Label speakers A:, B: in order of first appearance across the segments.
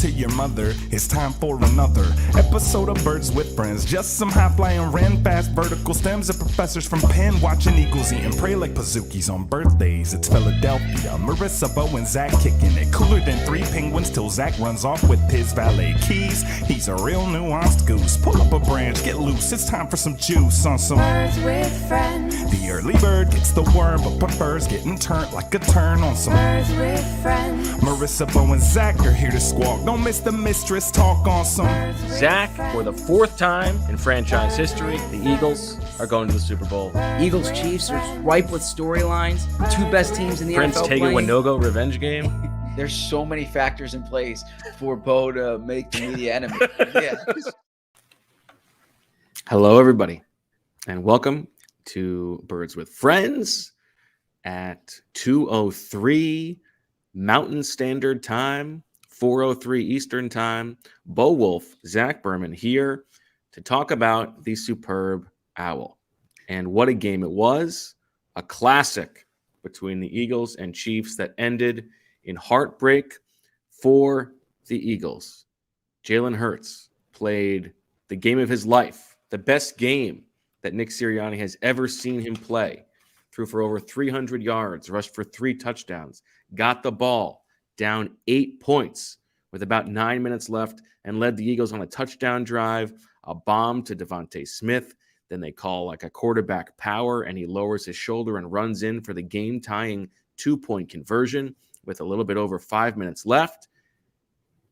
A: to your mother. It's time for another episode of Birds with Friends. Just some high-flying, ran fast vertical stems of professors from Penn watching eagles eat and pray like Pazookies on birthdays. It's Philadelphia, Marissa, Bo, and Zach kicking it. Cooler than 3 penguins till Zach runs off with his valet keys. He's a real nuanced goose. Pull up a branch, get loose. It's time for some juice on some
B: Birds with Friends.
A: The early bird gets the worm but prefers getting turned like a turn on some
B: Birds with Friends.
A: Marissa, Bo, and Zach are here to squawk. Don't miss the mistress talk on some
C: Zach, for the 4th time in franchise history, the Eagles are going to the Super Bowl.
D: Eagles Chiefs are ripe with storylines. Two best teams in the
C: Prince
D: NFL
C: Tega
D: playing.
C: Winogo revenge game.
E: There's so many factors in place for Bo to make the media enemy. Yeah.
C: Hello, everybody, and welcome to Birds with Friends at 2:03 Mountain Standard Time, 4:03 Eastern Time. Bo Wulf, Zach Berman here to talk about the superb Owl. And what a game it was. A classic between the Eagles and Chiefs that ended in heartbreak for the Eagles. Jalen Hurts played the game of his life, the best game that Nick Sirianni has ever seen him play. Threw for over 300 yards, rushed for 3 touchdowns, got the ball down 8 points with about 9 minutes left and led the Eagles on a touchdown drive, a bomb to Devontae Smith. Then they call like a quarterback power, and he lowers his shoulder and runs in for the game-tying 2-point conversion with a little bit over 5 minutes left.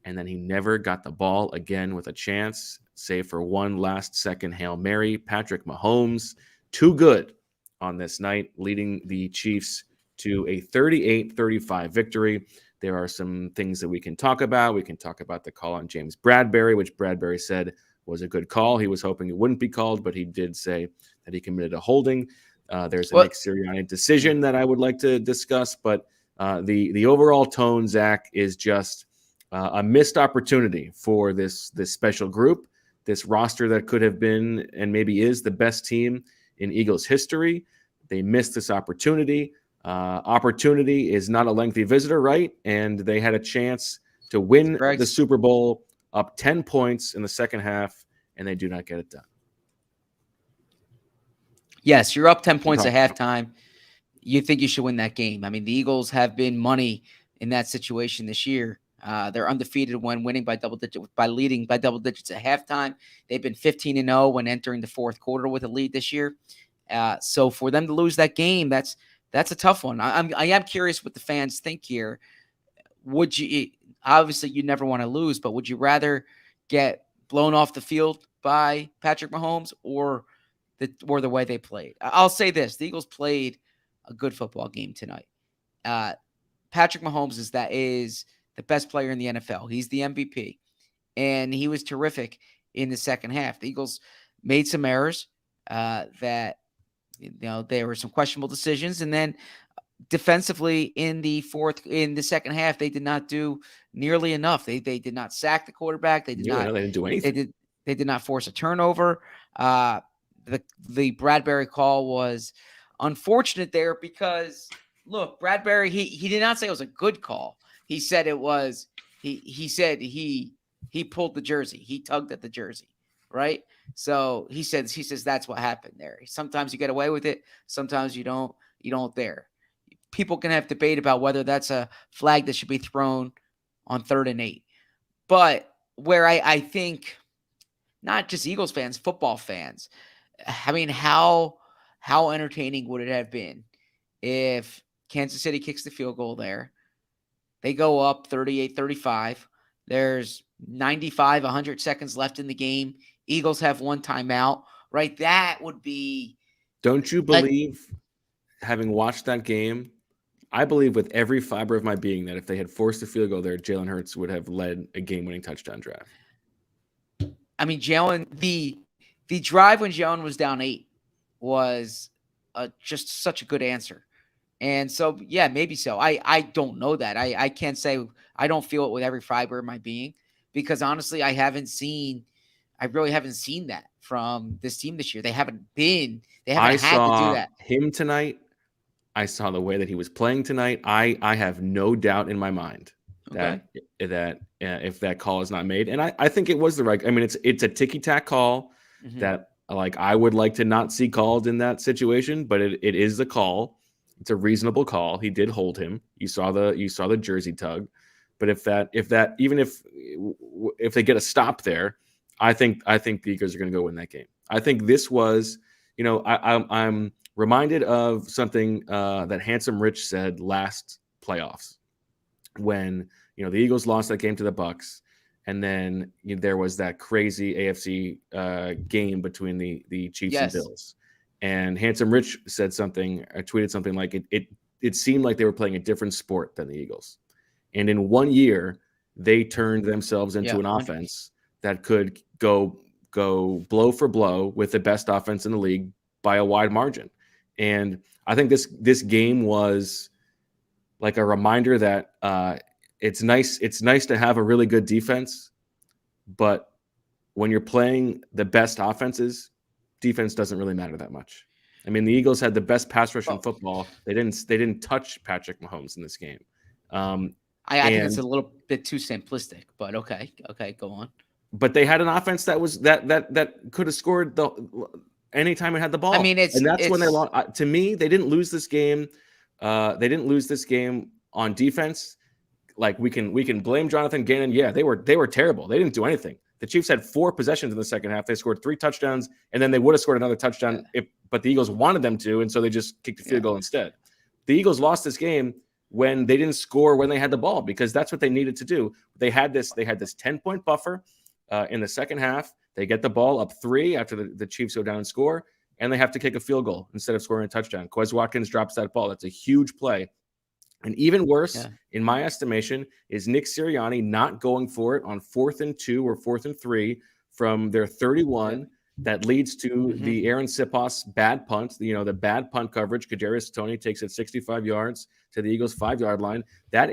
C: And then he never got the ball again with a chance, save for one last-second Hail Mary. Patrick Mahomes, too good on this night, leading the Chiefs to a 38-35 victory. There are some things that we can talk about. We can talk about the call on James Bradberry, which Bradberry said was a good call. He was hoping it wouldn't be called, but he did say that he committed a holding. There's a Nick Sirianni decision that I would like to discuss, but the overall tone, Zach, is just a missed opportunity for this special group, this roster that could have been and maybe is the best team in Eagles history. They missed this opportunity. Opportunity is not a lengthy visitor, right? And they had a chance to win the Super Bowl up 10 points in the second half, and they do not get it done.
D: Yes, you're up 10 points at halftime. You think you should win that game. I mean, the Eagles have been money in that situation this year. They're undefeated when winning by leading by double digits at halftime. They've been 15-0 when entering the fourth quarter with a lead this year. So for them to lose that game, that's a tough one. I am curious what the fans think here. Would you obviously you never want to lose, but would you rather get blown off the field by Patrick Mahomes or the way they played? I'll say this: the Eagles played a good football game tonight. Patrick Mahomes is the best player in the NFL. He's the MVP, and he was terrific in the second half. The Eagles made some errors that, there were some questionable decisions, and then defensively in the second half, they did not do nearly enough. They did not sack the quarterback. They didn't do anything. They did not force a turnover. The Bradberry call was unfortunate there because look, Bradberry, he did not say it was a good call. He said it was he said he pulled the jersey. He tugged at the jersey, right? So he says that's what happened there. Sometimes you get away with it, sometimes you don't there. People can have debate about whether that's a flag that should be thrown on 3rd and 8. But where I think not just Eagles fans, football fans, I mean, how entertaining would it have been if Kansas City kicks the field goal there? They go up 38-35. There's 95, 100 seconds left in the game. Eagles have one timeout, right? That would be...
C: Don't you believe, having watched that game, I believe with every fiber of my being that if they had forced a field goal there, Jalen Hurts would have led a game-winning touchdown drive.
D: I mean, Jalen, the drive when Jalen was down 8 was just such a good answer. And so, yeah, maybe so. I don't know that. I can't say I don't feel it with every fiber of my being because, honestly, I really haven't seen that from this team this year. They haven't had to do that.
C: Him tonight. I saw the way that he was playing tonight. I have no doubt in my mind that if that call is not made, and I think it was the right. I mean, it's a ticky-tack call that like I would like to not see called in that situation, but it is the call. It's a reasonable call. He did hold him. You saw the jersey tug, but if even if they get a stop there, I think the Eagles are going to go win that game. I think this was, I'm reminded of something that Handsome Rich said last playoffs when the Eagles lost that game to the Bucks, and then there was that crazy AFC game between the Chiefs and Bills. And Handsome Rich said something, tweeted something like it seemed like they were playing a different sport than the Eagles. And in 1 year, they turned themselves into an offense that could go blow for blow with the best offense in the league by a wide margin. And I think this game was like a reminder that it's nice to have a really good defense, but when you're playing the best offenses, defense doesn't really matter that much. I mean, the Eagles had the best pass rush in football. They didn't touch Patrick Mahomes in this game.
D: I think it's a little bit too simplistic, but okay, go on. But
C: they had an offense that was that could have scored anytime it had the ball.
D: I mean,
C: when they lost. To me, they didn't lose this game. They didn't lose this game on defense. Like we can blame Jonathan Gannon. Yeah, they were terrible. They didn't do anything. The Chiefs had 4 possessions in the second half. They scored 3 touchdowns, and then they would have scored another touchdown but the Eagles wanted them to, and so they just kicked a field goal instead. The Eagles lost this game when they didn't score when they had the ball, because that's what they needed to do. They had this 10-point buffer in the second half. They get the ball up 3 after the Chiefs go down and score, and they have to kick a field goal instead of scoring a touchdown. Quez Watkins drops that ball. That's a huge play. And even worse, in my estimation, is Nick Sirianni not going for it on 4th and 2 or 4th and 3 from their 31. That leads to the Aaron Sipos bad punt, the bad punt coverage. Kadarius Toney takes it 65 yards to the Eagles' 5-yard line. That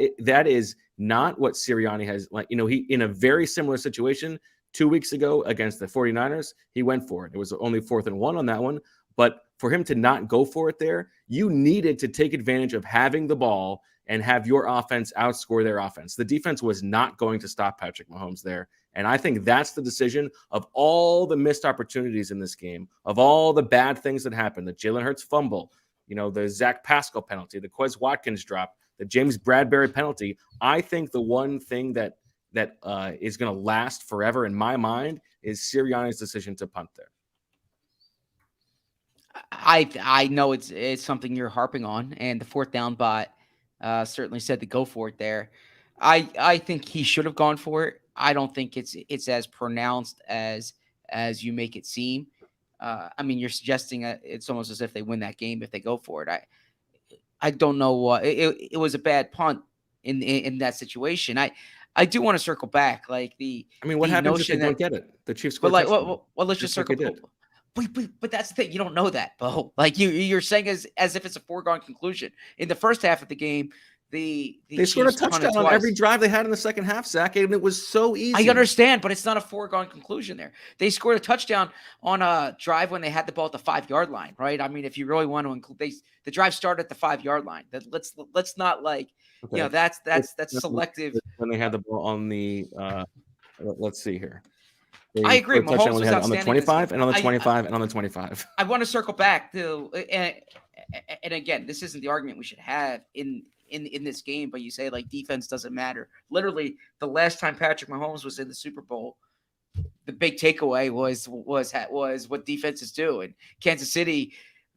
C: is not what Sirianni has. He in a very similar situation 2 weeks ago against the 49ers, he went for it. It was only 4th and 1 on that one. But for him to not go for it there, you needed to take advantage of having the ball and have your offense outscore their offense. The defense was not going to stop Patrick Mahomes there. And I think that's the decision of all the missed opportunities in this game, of all the bad things that happened, the Jalen Hurts fumble, the Zach Pascal penalty, the Quez Watkins drop, the James Bradbury penalty. I think the one thing that is going to last forever in my mind is Sirianni's decision to punt there.
D: I know it's something you're harping on, and the 4th down bot certainly said to go for it there. I think he should have gone for it. I don't think it's as pronounced as you make it seem. I mean, you're suggesting it's almost as if they win that game if they go for it. I don't know what it was a bad punt in that situation. I do want to circle back, like
C: what happens if they don't get it? The Chiefs scored.
D: Well, let's just circle. But that's the thing. You don't know that, Bo. Like you're saying as if it's a foregone conclusion. In the first half of the game, they
C: scored a touchdown on every drive they had in the second half, Zach, and it was so easy.
D: I understand, but it's not a foregone conclusion there. They scored a touchdown on a drive when they had the ball at the 5-yard line, right? I mean, if you really want to include, the drive started at the 5-yard line. Let's not that's selective.
C: When they had the ball on the let's see here.
D: I agree. Mahomes was
C: on the 25 and on the 25 and on the 25.
D: I want to circle back to, and again, this isn't the argument we should have in this game, but you say like defense doesn't matter. Literally, the last time Patrick Mahomes was in the Super Bowl, the big takeaway was what defenses do, and Kansas City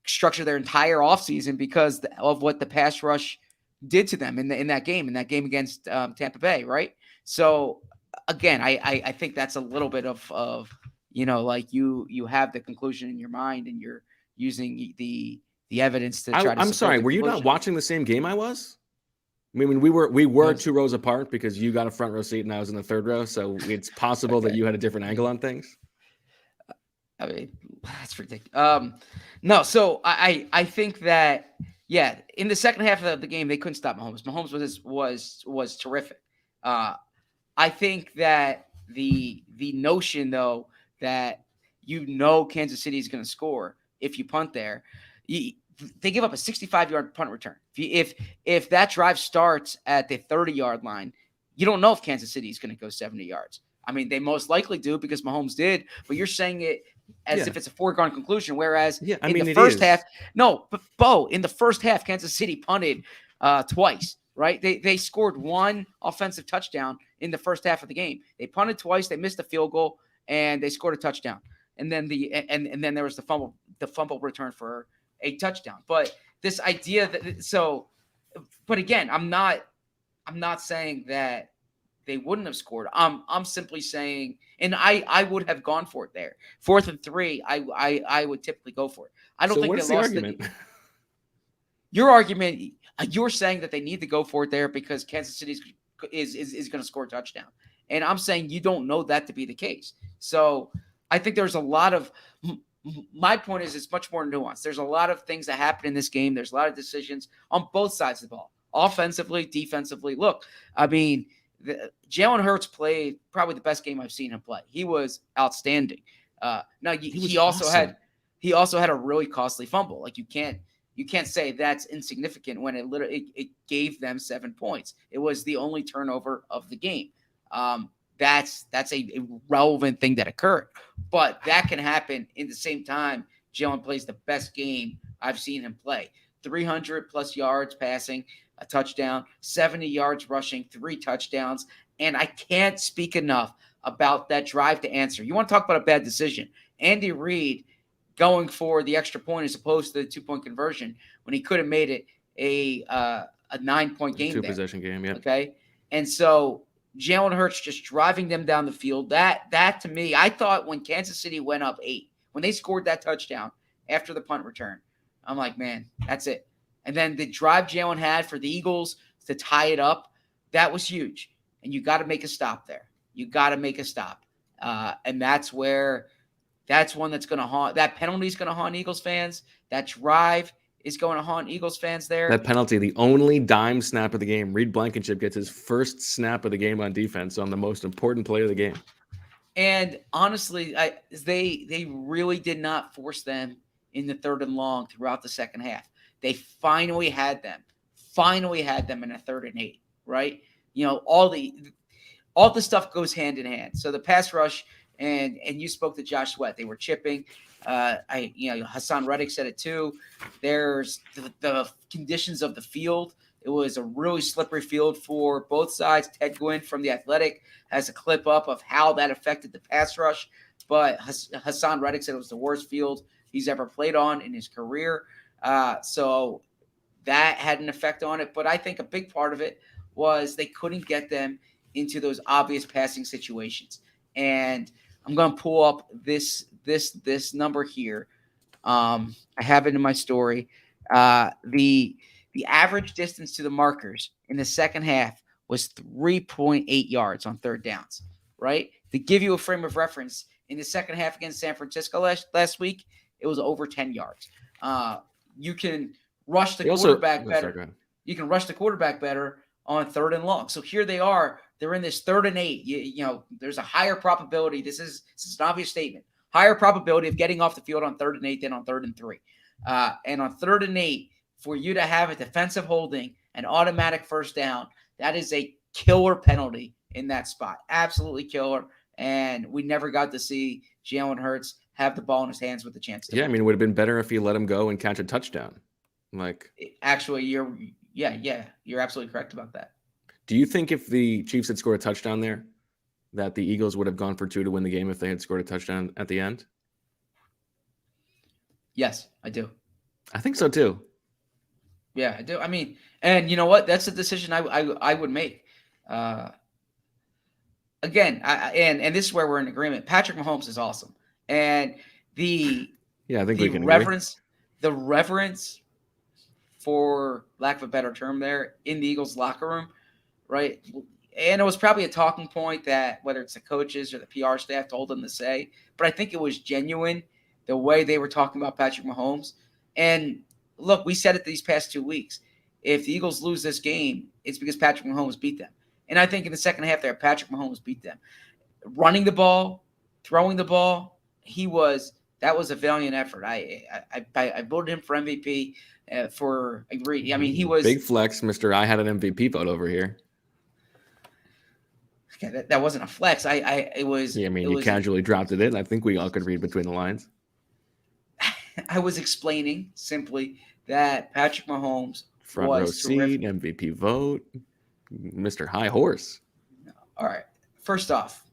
D: structured their entire offseason because of what the pass rush did to them in that game against Tampa Bay, right? So. Again, I think that's a little bit of like you have the conclusion in your mind and you're using the evidence to try to.
C: I'm sorry, were you not watching the same game I was? I mean, we were 2 rows apart because you got a front row seat and I was in the 3rd row, so it's possible that you had a different angle on things.
D: I mean, that's ridiculous. No, so I think that in the second half of the game they couldn't stop Mahomes. Mahomes was terrific. I think that the notion, though, that Kansas City is going to score if you punt there, they give up a 65-yard punt return. If that drive starts at the 30-yard line, you don't know if Kansas City is going to go 70 yards. I mean, they most likely do because Mahomes did, but you're saying it as if it's a foregone conclusion. Whereas in the first half, but Bo, in the first half, Kansas City punted twice, right? They scored one offensive touchdown in the first half of the game. They punted twice, they missed a field goal, and they scored a touchdown. And then and then there was the fumble return for a touchdown. But this idea but again, I'm not saying that they wouldn't have scored. I'm simply saying, and I would have gone for it there. 4th and 3, I would typically go for it. I don't think they lost
C: argument?
D: Your argument, you're saying that they need to go for it there because Kansas City is going to score a touchdown. And I'm saying you don't know that to be the case. So I think there's a lot of my point is it's much more nuanced. There's a lot of things that happen in this game. There's a lot of decisions on both sides of the ball, offensively, defensively. Look, I mean, Jalen Hurts played probably the best game I've seen him play. He was outstanding. He also had a really costly fumble. Like you can't say that's insignificant when it gave them 7 points. It was the only turnover of the game. That's a relevant thing that occurred, but that can happen in the same time. Jalen plays the best game I've seen him play. 300 plus yards passing, a touchdown, 70 yards rushing, 3 touchdowns. And I can't speak enough about that drive to answer. You want to talk about a bad decision. Andy Reid going for the extra point as opposed to the 2-point conversion when he could have made it a 9-point game.
C: 2-possession game, yeah.
D: Okay. And so Jalen Hurts just driving them down the field. That to me, I thought when Kansas City went up 8, when they scored that touchdown after the punt return, I'm like, man, that's it. And then the drive Jalen had for the Eagles to tie it up, that was huge. And you got to make a stop there. You got to make a stop. And that's one that's going to haunt. That penalty is going to haunt Eagles fans. That drive is going to haunt Eagles fans there.
C: That penalty, the only dime snap of the game. Reed Blankenship gets his first snap of the game on defense on the most important play of the game.
D: And honestly, they really did not force them in the 3rd and long throughout the second half. They finally had them in a 3rd and 8, right? You know, all the stuff goes hand in hand. So the pass rush, and you spoke to Josh Sweat. They were chipping. Hassan Reddick said it too. There's the conditions of the field. It was a really slippery field for both sides. Ted Gwynn from The Athletic has a clip up of how that affected the pass rush. But Hassan Reddick said it was the worst field he's ever played on in his career. So that had an effect on it. But I think a big part of it was they couldn't get them into those obvious passing situations. And I'm going to pull up this number here. I have it in my story. The average distance to the markers in the second half was 3.8 yards on 3rd downs, right? To give you a frame of reference, in the second half against San Francisco last week, it was over 10 yards. You can rush the quarterback better. You can rush the quarterback better on 3rd and long. So here they are. They're in this 3rd and 8. You know, there's a higher probability. This is an obvious statement. Higher probability of getting off the field on 3rd and 8 than on 3rd and 3. And on 3rd and 8, for you to have a defensive holding, an automatic first down, that is a killer penalty in that spot. Absolutely killer. And we never got to see Jalen Hurts have the ball in his hands with the chance to
C: win. I mean, it would have been better if he let him go and catch a touchdown.
D: Actually, you're absolutely correct about that.
C: Do you think if the Chiefs had scored a touchdown there, that the Eagles would have gone for 2 to win the game if they had scored a touchdown at the end?
D: Yes, I do.
C: I think so too.
D: Yeah, I do. I mean, and you know what? That's a decision I would make. Again, and this is where we're in agreement. Patrick Mahomes is awesome, and we can reverence the reverence, for lack of a better term, there in the Eagles locker room, right? And it was probably a talking point that whether it's the coaches or the PR staff told them to say, but I think it was genuine the way they were talking about Patrick Mahomes. And look, we said it these past 2 weeks. If the Eagles lose this game, it's because Patrick Mahomes beat them. And I think in the second half there, Patrick Mahomes beat them. Running the ball, throwing the ball, that was a valiant effort. I voted him for MVP I mean, he was
C: big flex, Mr. I had an MVP vote over here.
D: Okay, that wasn't a flex. It was.
C: Yeah, I mean,
D: it
C: you
D: was,
C: casually dropped it in. I think we all could read between the lines.
D: I was explaining simply that Patrick Mahomes
C: Front row
D: was terrific.
C: seat, MVP vote, Mr. High Horse.
D: All right. First off,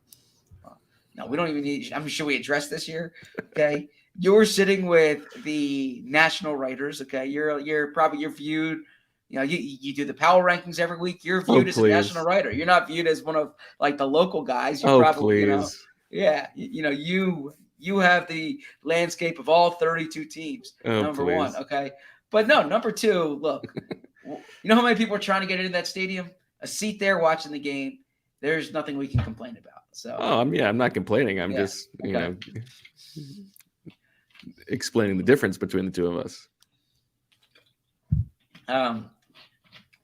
D: no, we don't even need. I mean, should we address this here? Okay, you're sitting with the national writers. Okay, you're viewed. You know, you do the power rankings every week. You're viewed as a national writer. You're not viewed as one of like the local guys. You're probably, you know, yeah, you have the landscape of all 32 teams. Number one, okay, but no, number two. Look, you know how many people are trying to get into that stadium? A seat there watching the game. There's nothing we can complain about. So,
C: I'm not complaining. I'm just, you know, explaining the difference between the two of us.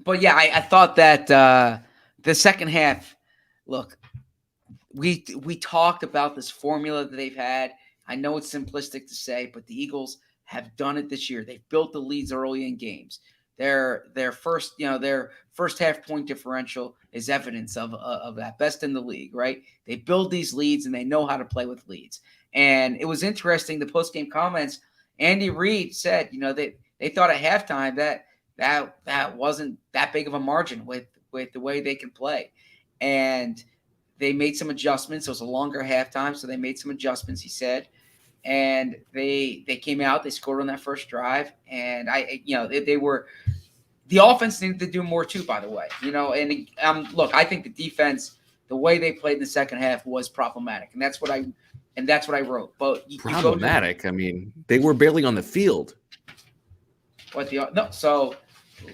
D: But yeah, I thought that the second half. Look, we talked about this formula that they've had. I know it's simplistic to say, but the Eagles have done it this year. They've built the leads early in games. Their first half point differential is evidence of that, best in the league, right? They build these leads and they know how to play with leads. And it was interesting, the post-game comments, Andy Reid said, you know, they thought at halftime that wasn't that big of a margin with the way they can play. And they made some adjustments. It was a longer halftime, so they made some adjustments, he said. And they came out, they scored on that first drive, and they were the offense needed to do more too, by the way. You know, and look, I think the defense, the way they played in the second half was problematic, and that's what I wrote. But
C: problematic. I mean, they were barely on the field.
D: So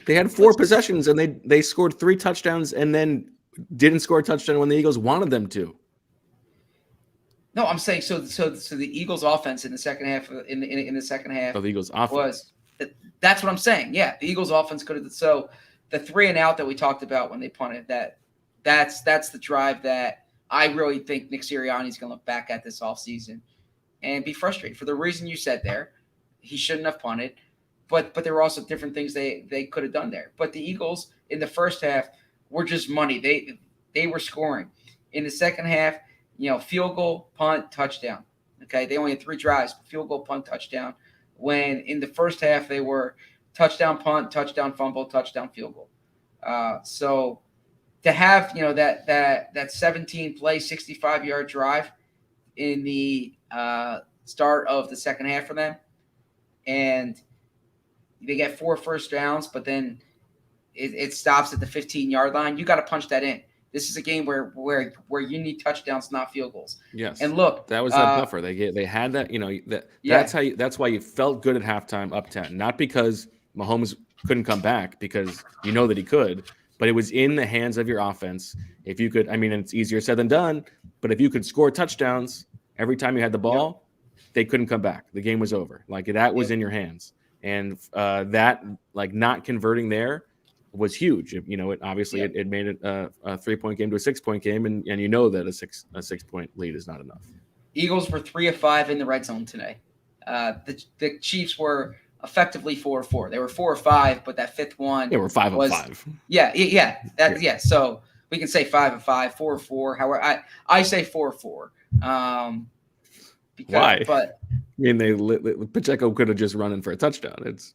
C: they had 4 possessions and they scored 3 touchdowns and then didn't score a touchdown when the Eagles wanted them to.
D: No, I'm saying so the Eagles' offense in the second half in the second half
C: of the Eagles' offense
D: that's what I'm saying. Yeah, the Eagles' offense could have. So the 3 and out that we talked about when they punted, that's the drive that I really think Nick Sirianni's going to look back at this offseason and be frustrated for the reason you said there. He shouldn't have punted, but there were also different things they could have done there. But the Eagles in the first half were just money. They were scoring. In the second half, you know, field goal, punt, touchdown. Okay, they only had 3 drives, field goal, punt, touchdown. When in the first half they were touchdown, punt, touchdown, fumble, touchdown, field goal. So to have, you know, that 17 play, 65-yard drive in the start of the second half for them, and they get 4 first downs, but then it stops at the 15-yard line. You got to punch that in. This is a game where you need touchdowns, not field goals.
C: Yes.
D: And look,
C: that was that buffer. They had that. You know, that's why you felt good at halftime, up 10. Not because Mahomes couldn't come back, because you know that he could, but it was in the hands of your offense. If you could, I mean, it's easier said than done, but if you could score touchdowns every time you had the ball, they couldn't come back. The game was over. Like that was in your hands, and that like not converting there was huge. You know, it obviously it made it a 3-point game to a 6-point game, and you know that a 6-point lead is not enough.
D: Eagles were 3 of 5 in the red zone today. The Chiefs were effectively 4 of 4. They were 4 of 5, but that 5th one,
C: they were 5 of 5.
D: Yeah. So we can say 5 of 5, 4 of 4. However, I say 4 of 4.
C: Why?
D: But
C: I mean, Pacheco could have just run in for a touchdown. It's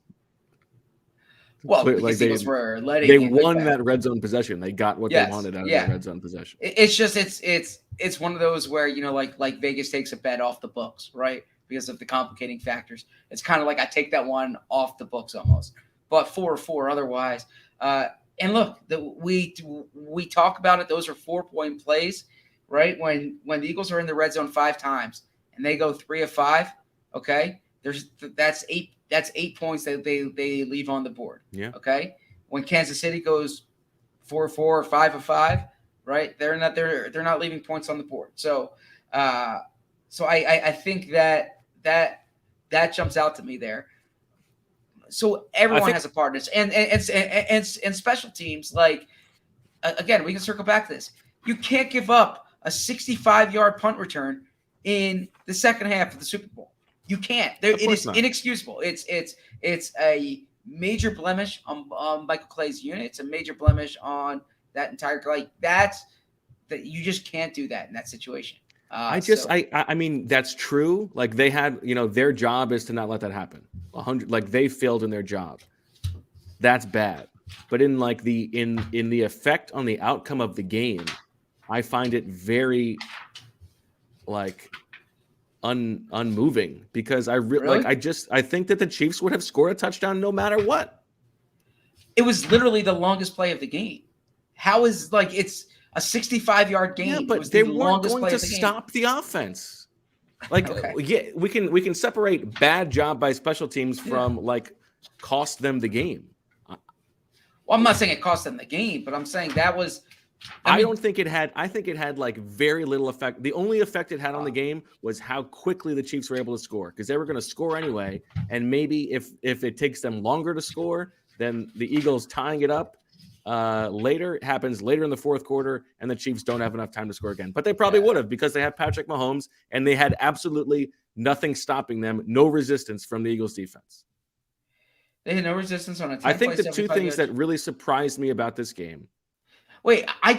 D: because Eagles were letting.
C: They won that red zone possession. They got what they wanted out of that red zone possession.
D: It's just it's one of those where, you know, like Vegas takes a bet off the books, right? Because of the complicating factors. It's kind of like I take that one off the books almost. But 4 of 4 otherwise. And look, we talk about it. Those are 4-point plays, right? When the Eagles are in the red zone 5 times and they go 3 of 5, okay, that's 8 points that they leave on the board.
C: Yeah.
D: Okay. When Kansas City goes 4 of 4 or 5 of 5, right? They're not leaving points on the board. So I think that jumps out to me there. So everyone has a part in this, and special teams. Like again, we can circle back to this. You can't give up a 65-yard punt return in the second half of the Super Bowl. You can't. It is inexcusable. It's a major blemish on Michael Clay's unit. It's a major blemish on that entire. Like that's that you just can't do that in that situation.
C: I mean, that's true. Like they had, their job is to not let that happen. 100, like they failed in their job. That's bad. But in like in the effect on the outcome of the game, I find it very like unmoving because
D: Really?
C: I think that the Chiefs would have scored a touchdown no matter what.
D: It was literally the longest play of the game. How is it's a 65-yard game?
C: Yeah, but they weren't going to stop the offense. Like, yeah, we can separate bad job by special teams from like cost them the game.
D: Well, I'm not saying it cost them the game, but I'm saying that was.
C: I think it had like very little effect. The only effect it had on the game was how quickly the Chiefs were able to score because they were going to score anyway. And maybe if it takes them longer to score, then the Eagles tying it up later happens later in the fourth quarter, and the Chiefs don't have enough time to score again. But they probably would have because they have Patrick Mahomes, and they had absolutely nothing stopping them, no resistance from the Eagles defense.
D: They had no resistance on a 10
C: I think the two things that really surprised me about this game.
D: Wait, I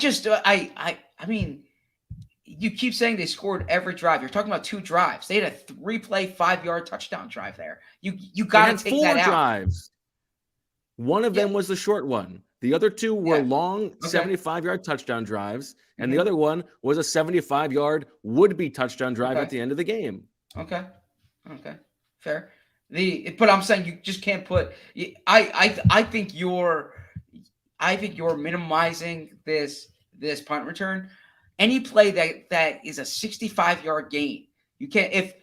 D: mean, you keep saying they scored every drive. You're talking about 2 drives. They had a 3-play, 5-yard touchdown drive there. You got to take that out.
C: 4 drives. One of them was the short one. The other 2 were long 75-yard touchdown drives, and the other one was a 75-yard would-be touchdown drive at the end of the game.
D: Okay, fair. But I'm saying you just can't put. I think you're minimizing this punt return. Any play that is a 65-yard gain, you can't. If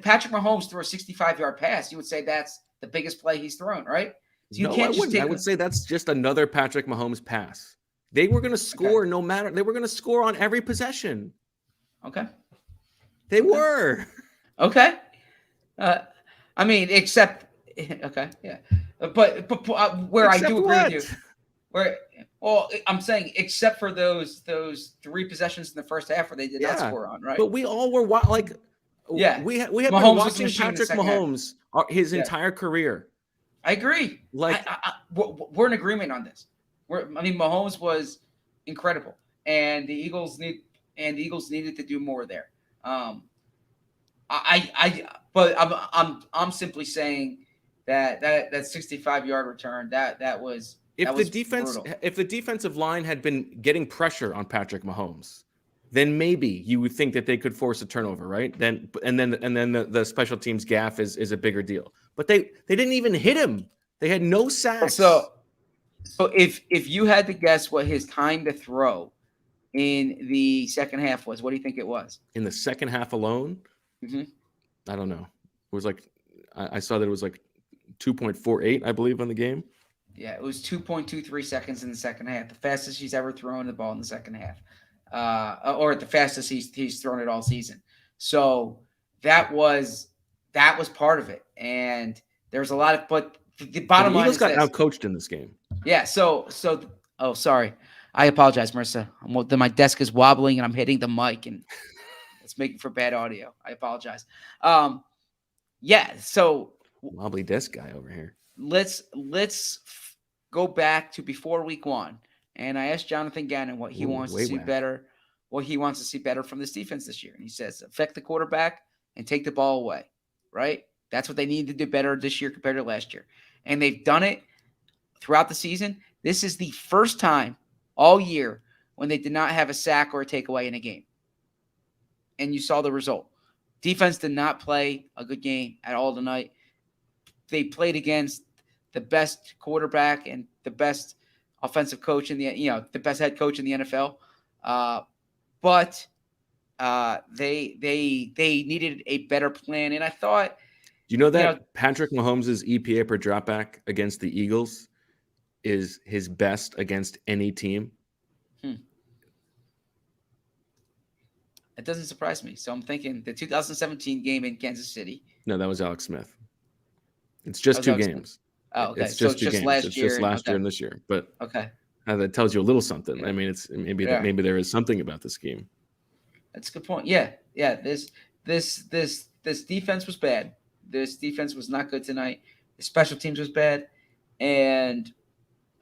D: Patrick Mahomes threw a 65-yard pass, you would say that's the biggest play he's thrown, right? So you can't
C: I would say that's just another Patrick Mahomes pass. They were going to score no matter. They were going to score on every possession.
D: Okay.
C: They were.
D: Okay. I mean, except okay, yeah. But where I do agree with you. I'm saying except for those 3 possessions in the first half where they did not score on, right?
C: But we all were we have
D: Mahomes
C: been watching Patrick Mahomes his entire career.
D: I agree. Like we're in agreement on this. Mahomes was incredible, and the Eagles needed to do more there. But I'm simply saying that 65-yard return that was. If
C: the defensive line had been getting pressure on Patrick Mahomes, then maybe you would think that they could force a turnover, right? Then the special teams gaffe is a bigger deal. But they didn't even hit him. They had no sacks.
D: So if you had to guess what his time to throw in the second half was, what do you think it was?
C: In the second half alone?
D: Mm-hmm.
C: I don't know. It was like I saw that it was like 2.48, I believe, on the game.
D: Yeah, it was 2.23 seconds in the second half, the fastest he's ever thrown the ball in the second half, or the fastest he's thrown it all season. So that was part of it, and there's a lot of. But the bottom line is
C: the Eagles got outcoached in this game.
D: Yeah. So. Oh, sorry. I apologize, Marissa. My desk is wobbling and I'm hitting the mic, and it's making for bad audio. I apologize. Yeah. So
C: wobbly desk guy over here.
D: Let's go back to before week 1, and I asked Jonathan Gannon what he wants to see better, from this defense this year, and he says affect the quarterback and take the ball away. Right? That's what they need to do better this year compared to last year, and they've done it throughout the season. This is the first time all year when they did not have a sack or a takeaway in a game, and you saw the result. Defense did not play a good game at all tonight. They played against the best quarterback and the best offensive coach the best head coach in the NFL. But they needed a better plan. And I thought,
C: do you know that Patrick Mahomes' EPA per dropback against the Eagles is his best against any team?
D: It doesn't surprise me. So I'm thinking the 2017 game in Kansas City.
C: No, that was Alex Smith. It's just 2 games.
D: Oh, okay.
C: It's just 2 games.
D: Last year.
C: It's just last year and this year. But
D: okay,
C: that tells you a little something. I mean, it's maybe there is something about this game.
D: That's a good point. Yeah. This defense was bad. This defense was not good tonight. The special teams was bad, and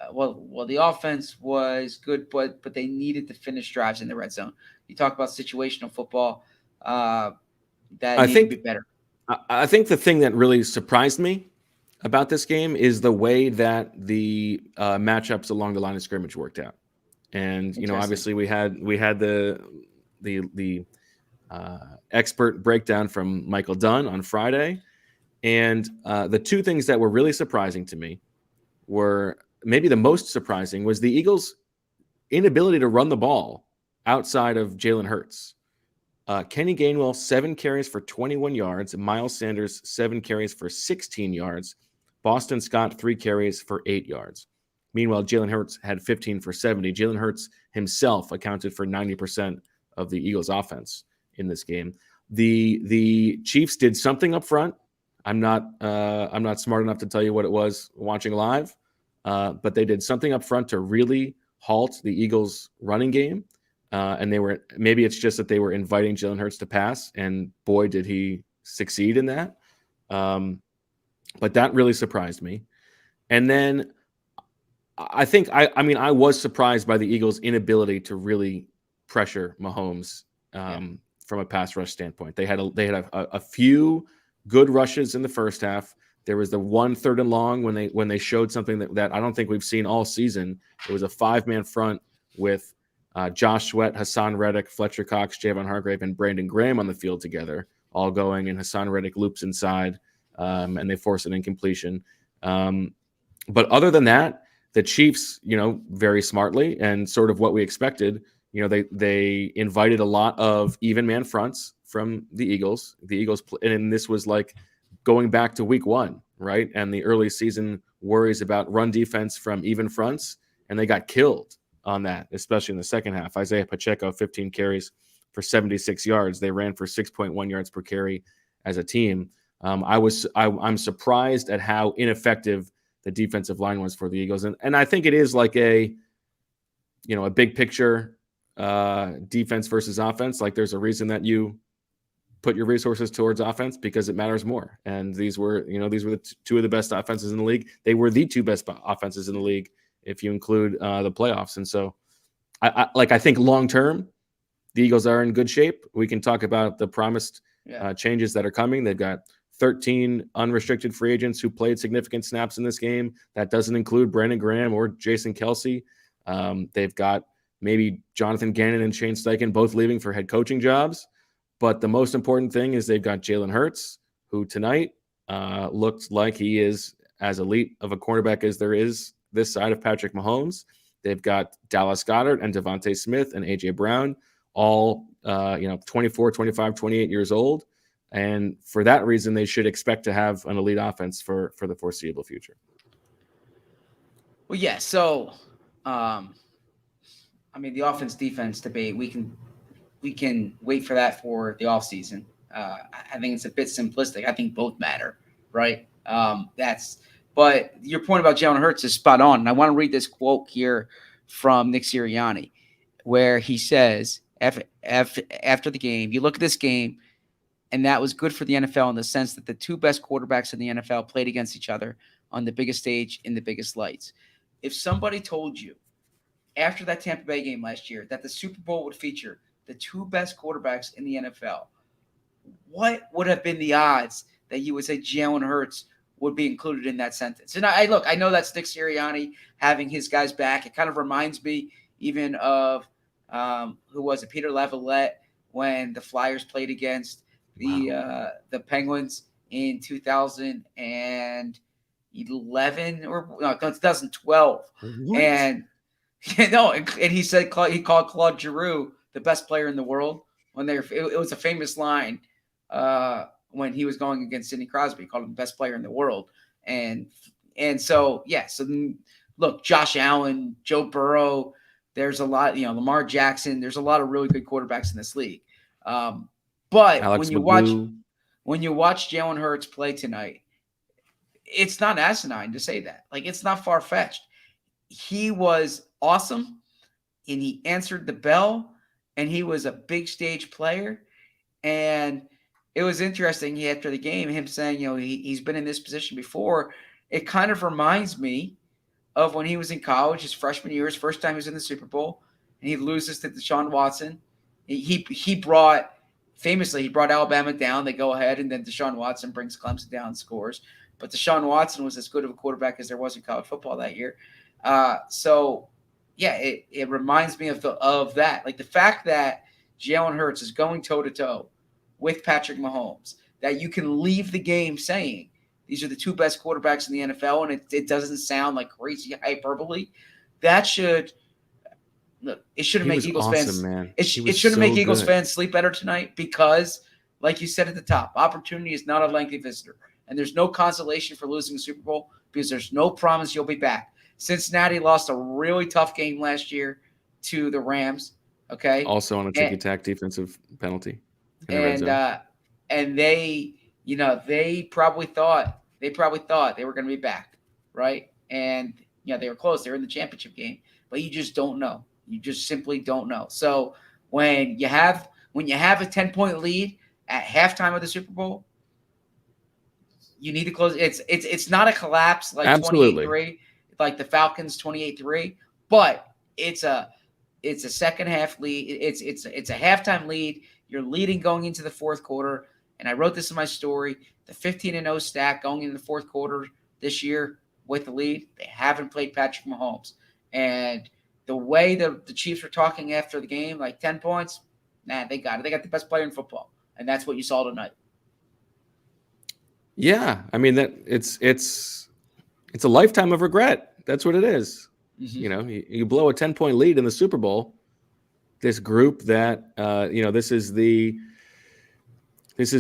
D: the offense was good, but they needed to finish drives in the red zone. You talk about situational football, that
C: I
D: needed to
C: think
D: be better.
C: I think the thing that really surprised me about this game is the way that the matchups along the line of scrimmage worked out. And obviously we had the expert breakdown from Michael Dunn on Friday, and the two things that were really surprising to me were, maybe the most surprising was the Eagles' inability to run the ball outside of Jalen Hurts. Kenny Gainwell, 7 carries for 21 yards. Miles Sanders, 7 carries for 16 yards. Boston Scott, 3 carries for 8 yards. Meanwhile, Jalen Hurts had 15 for 70. Jalen Hurts himself accounted for 90% of the Eagles' offense in this game. The Chiefs did something up front. I'm not smart enough to tell you what it was watching live, but they did something up front to really halt the Eagles' running game. And maybe it's just that they were inviting Jalen Hurts to pass, and boy, did he succeed in that. But that really surprised me. And then I think I was surprised by the Eagles' inability to really pressure Mahomes from a pass rush standpoint. They had a few good rushes in the first half. There was the 1 3rd and long when they showed something that I don't think we've seen all season. It was a 5-man front with Josh Sweat, Hassan Reddick, Fletcher Cox, Javon Hargrave, and Brandon Graham on the field together, all going, and Hassan Reddick loops inside, and they force an incompletion. But other than that, the Chiefs, very smartly and sort of what we expected, they invited a lot of even man fronts from the Eagles. The Eagles, and this was like going back to week 1, right? And the early season worries about run defense from even fronts, and they got killed on that, especially in the second half. Isaiah Pacheco, 15 carries for 76 yards. They ran for 6.1 yards per carry as a team. I'm surprised at how ineffective the defensive line was for the Eagles. And I think it is like a big picture defense versus offense. Like, there's a reason that you put your resources towards offense, because it matters more. And these were the two of the best offenses in the league. They were the 2 best offenses in the league, if you include the playoffs. And so I think long term, the Eagles are in good shape. We can talk about the promised changes that are coming. They've got 13 unrestricted free agents who played significant snaps in this game. That doesn't include Brandon Graham or Jason Kelsey. They've got maybe Jonathan Gannon and Shane Steichen both leaving for head coaching jobs. But the most important thing is they've got Jalen Hurts, who tonight looked like he is as elite of a cornerback as there is this side of Patrick Mahomes. They've got Dallas Goedert and Devontae Smith and A.J. Brown, all 24, 25, 28 years old. And for that reason, they should expect to have an elite offense for the foreseeable future.
D: Well, yeah. So, the offense-defense debate, we can wait for that for the offseason. I think it's a bit simplistic. I think both matter, right? But your point about Jalen Hurts is spot on. And I want to read this quote here from Nick Sirianni, where he says, after the game, you look at this game, and that was good for the NFL in the sense that the 2 best quarterbacks in the NFL played against each other on the biggest stage in the biggest lights. If somebody told you after that Tampa Bay game last year that the Super Bowl would feature the 2 best quarterbacks in the NFL, what would have been the odds that you would say Jalen Hurts would be included in that sentence? And I know that's Nick Sirianni having his guys back. It kind of reminds me even of who was it, Peter Laviolette, when the Flyers played against the Penguins in 2011 or 2012.
C: What?
D: And and he said he called Claude Giroux the best player in the world when it was a famous line when he was going against Sidney Crosby. He called him the best player in the world. And so look, Josh Allen, Joe Burrow, there's a lot, Lamar Jackson, there's a lot of really good quarterbacks in this league. But
C: Alex
D: when you watch Jalen Hurts play tonight, it's not asinine to say that. Like, it's not far-fetched. He was awesome, and he answered the bell, and he was a big stage player. And it was interesting after the game, him saying, he's been in this position before. It kind of reminds me of when he was in college, his freshman year, his first time he was in the Super Bowl, and he loses to Deshaun Watson. He brought Alabama down. They go ahead, and then Deshaun Watson brings Clemson down and scores. But Deshaun Watson was as good of a quarterback as there was in college football that year. It reminds me of that. Like the fact that Jalen Hurts is going toe-to-toe with Patrick Mahomes, that you can leave the game saying these are the two best quarterbacks in the NFL, and it doesn't sound like crazy hyperbole. That should look. It shouldn't make Eagles fans. Man. It shouldn't make Eagles fans sleep better tonight because, like you said at the top, opportunity is not a lengthy visitor, and there's no consolation for losing the Super Bowl because there's no promise you'll be back. Cincinnati lost a really tough game last year to the Rams. Okay,
C: also on a ticky-tack defensive penalty.
D: And they, they probably thought they were going to be back, right? And they were close. They were in the championship game, but you just don't know. You just simply don't know. So when you have a 10-point lead at halftime of the Super Bowl, you need to close. It's not a collapse like 28-3, like the Falcons 28-3, but it's a second half lead. It's a halftime lead. You're leading going into the fourth quarter. And I wrote this in my story, the 15-0 stack going into the fourth quarter this year with the lead, they haven't played Patrick Mahomes. And the way the Chiefs were talking after the game, like 10 points, they got it. They got the best player in football. And that's what you saw tonight.
C: Yeah. I mean, that it's a lifetime of regret. That's what it is. Mm-hmm. You blow a 10-point lead in the Super Bowl. This group that, this is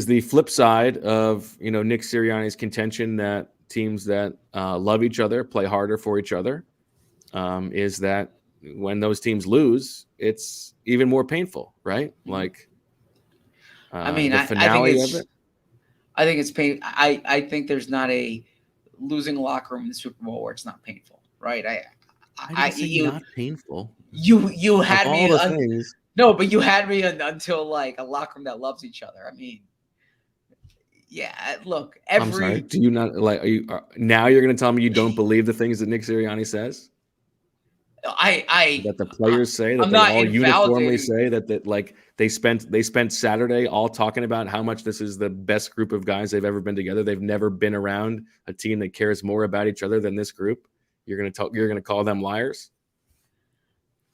C: the flip side of, Nick Sirianni's contention that teams that love each other, play harder for each other, is that when those teams lose, it's even more painful, right? Like, the finale of it.
D: I think it's pain. I think there's not a losing locker room in the Super Bowl where it's not painful, right?
C: I didn't say not painful.
D: You had me
C: all the things.
D: No, but you had me until like a locker room that loves each other. I mean, yeah. Look,
C: I'm sorry. Do you not like? Now you're going to tell me you don't believe the things that Nick Sirianni says?
D: That
C: the players say that they all uniformly say that like they spent Saturday all talking about how much this is the best group of guys they've ever been together. They've never been around a team that cares more about each other than this group. You're going to call them liars?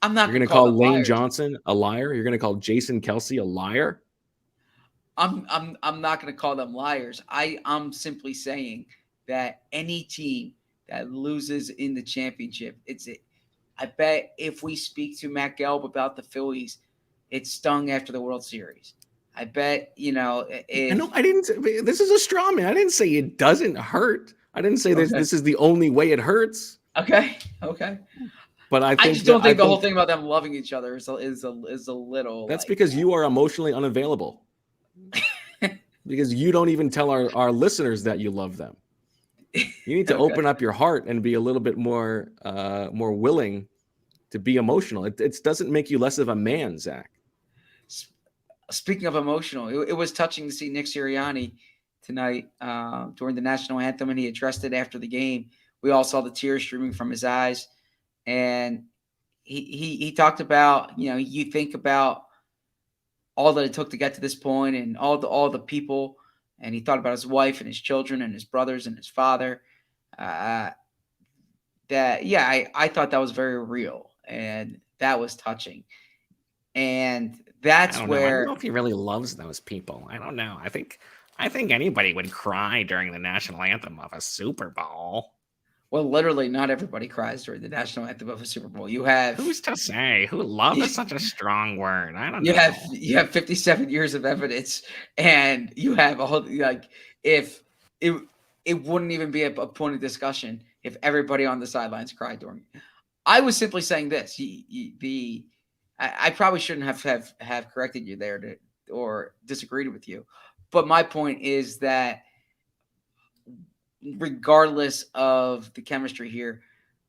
D: I'm not.
C: You're going to call Lane Johnson a liar? You're going to call Jason Kelsey a liar?
D: I'm not going to call them liars. I'm simply saying that any team that loses in the championship, I bet if we speak to Matt Gelb about the Phillies, it stung after the World Series. I bet,
C: I didn't say, this is a straw man. I didn't say it doesn't hurt. I didn't say this is the only way it hurts.
D: Okay.
C: But I
D: just don't think the whole thing about them loving each other is a little.
C: That's because you are emotionally unavailable. Because you don't even tell our listeners that you love them. You need to open up your heart and be a little bit more willing to be emotional. It doesn't make you less of a man, Zach.
D: Speaking of emotional, it was touching to see Nick Sirianni tonight during the national anthem, and he addressed it after the game. We all saw the tears streaming from his eyes, and he talked about, you think about all that it took to get to this point and all the people, and he thought about his wife and his children and his brothers and his father. I thought that was very real, and that was touching. And that's where
C: I don't know if he really loves those people. I don't know. I think anybody would cry during the national anthem of a Super Bowl.
D: Well, literally, not everybody cries during the national anthem of a Super Bowl. You have
C: who's to say? Who love is such a strong word. I don't know.
D: You have 57 years of evidence, and you have a whole if it wouldn't even be a point of discussion if everybody on the sidelines cried during. I was simply saying this. I probably shouldn't have corrected you there or disagreed with you, but my point is that regardless of the chemistry here,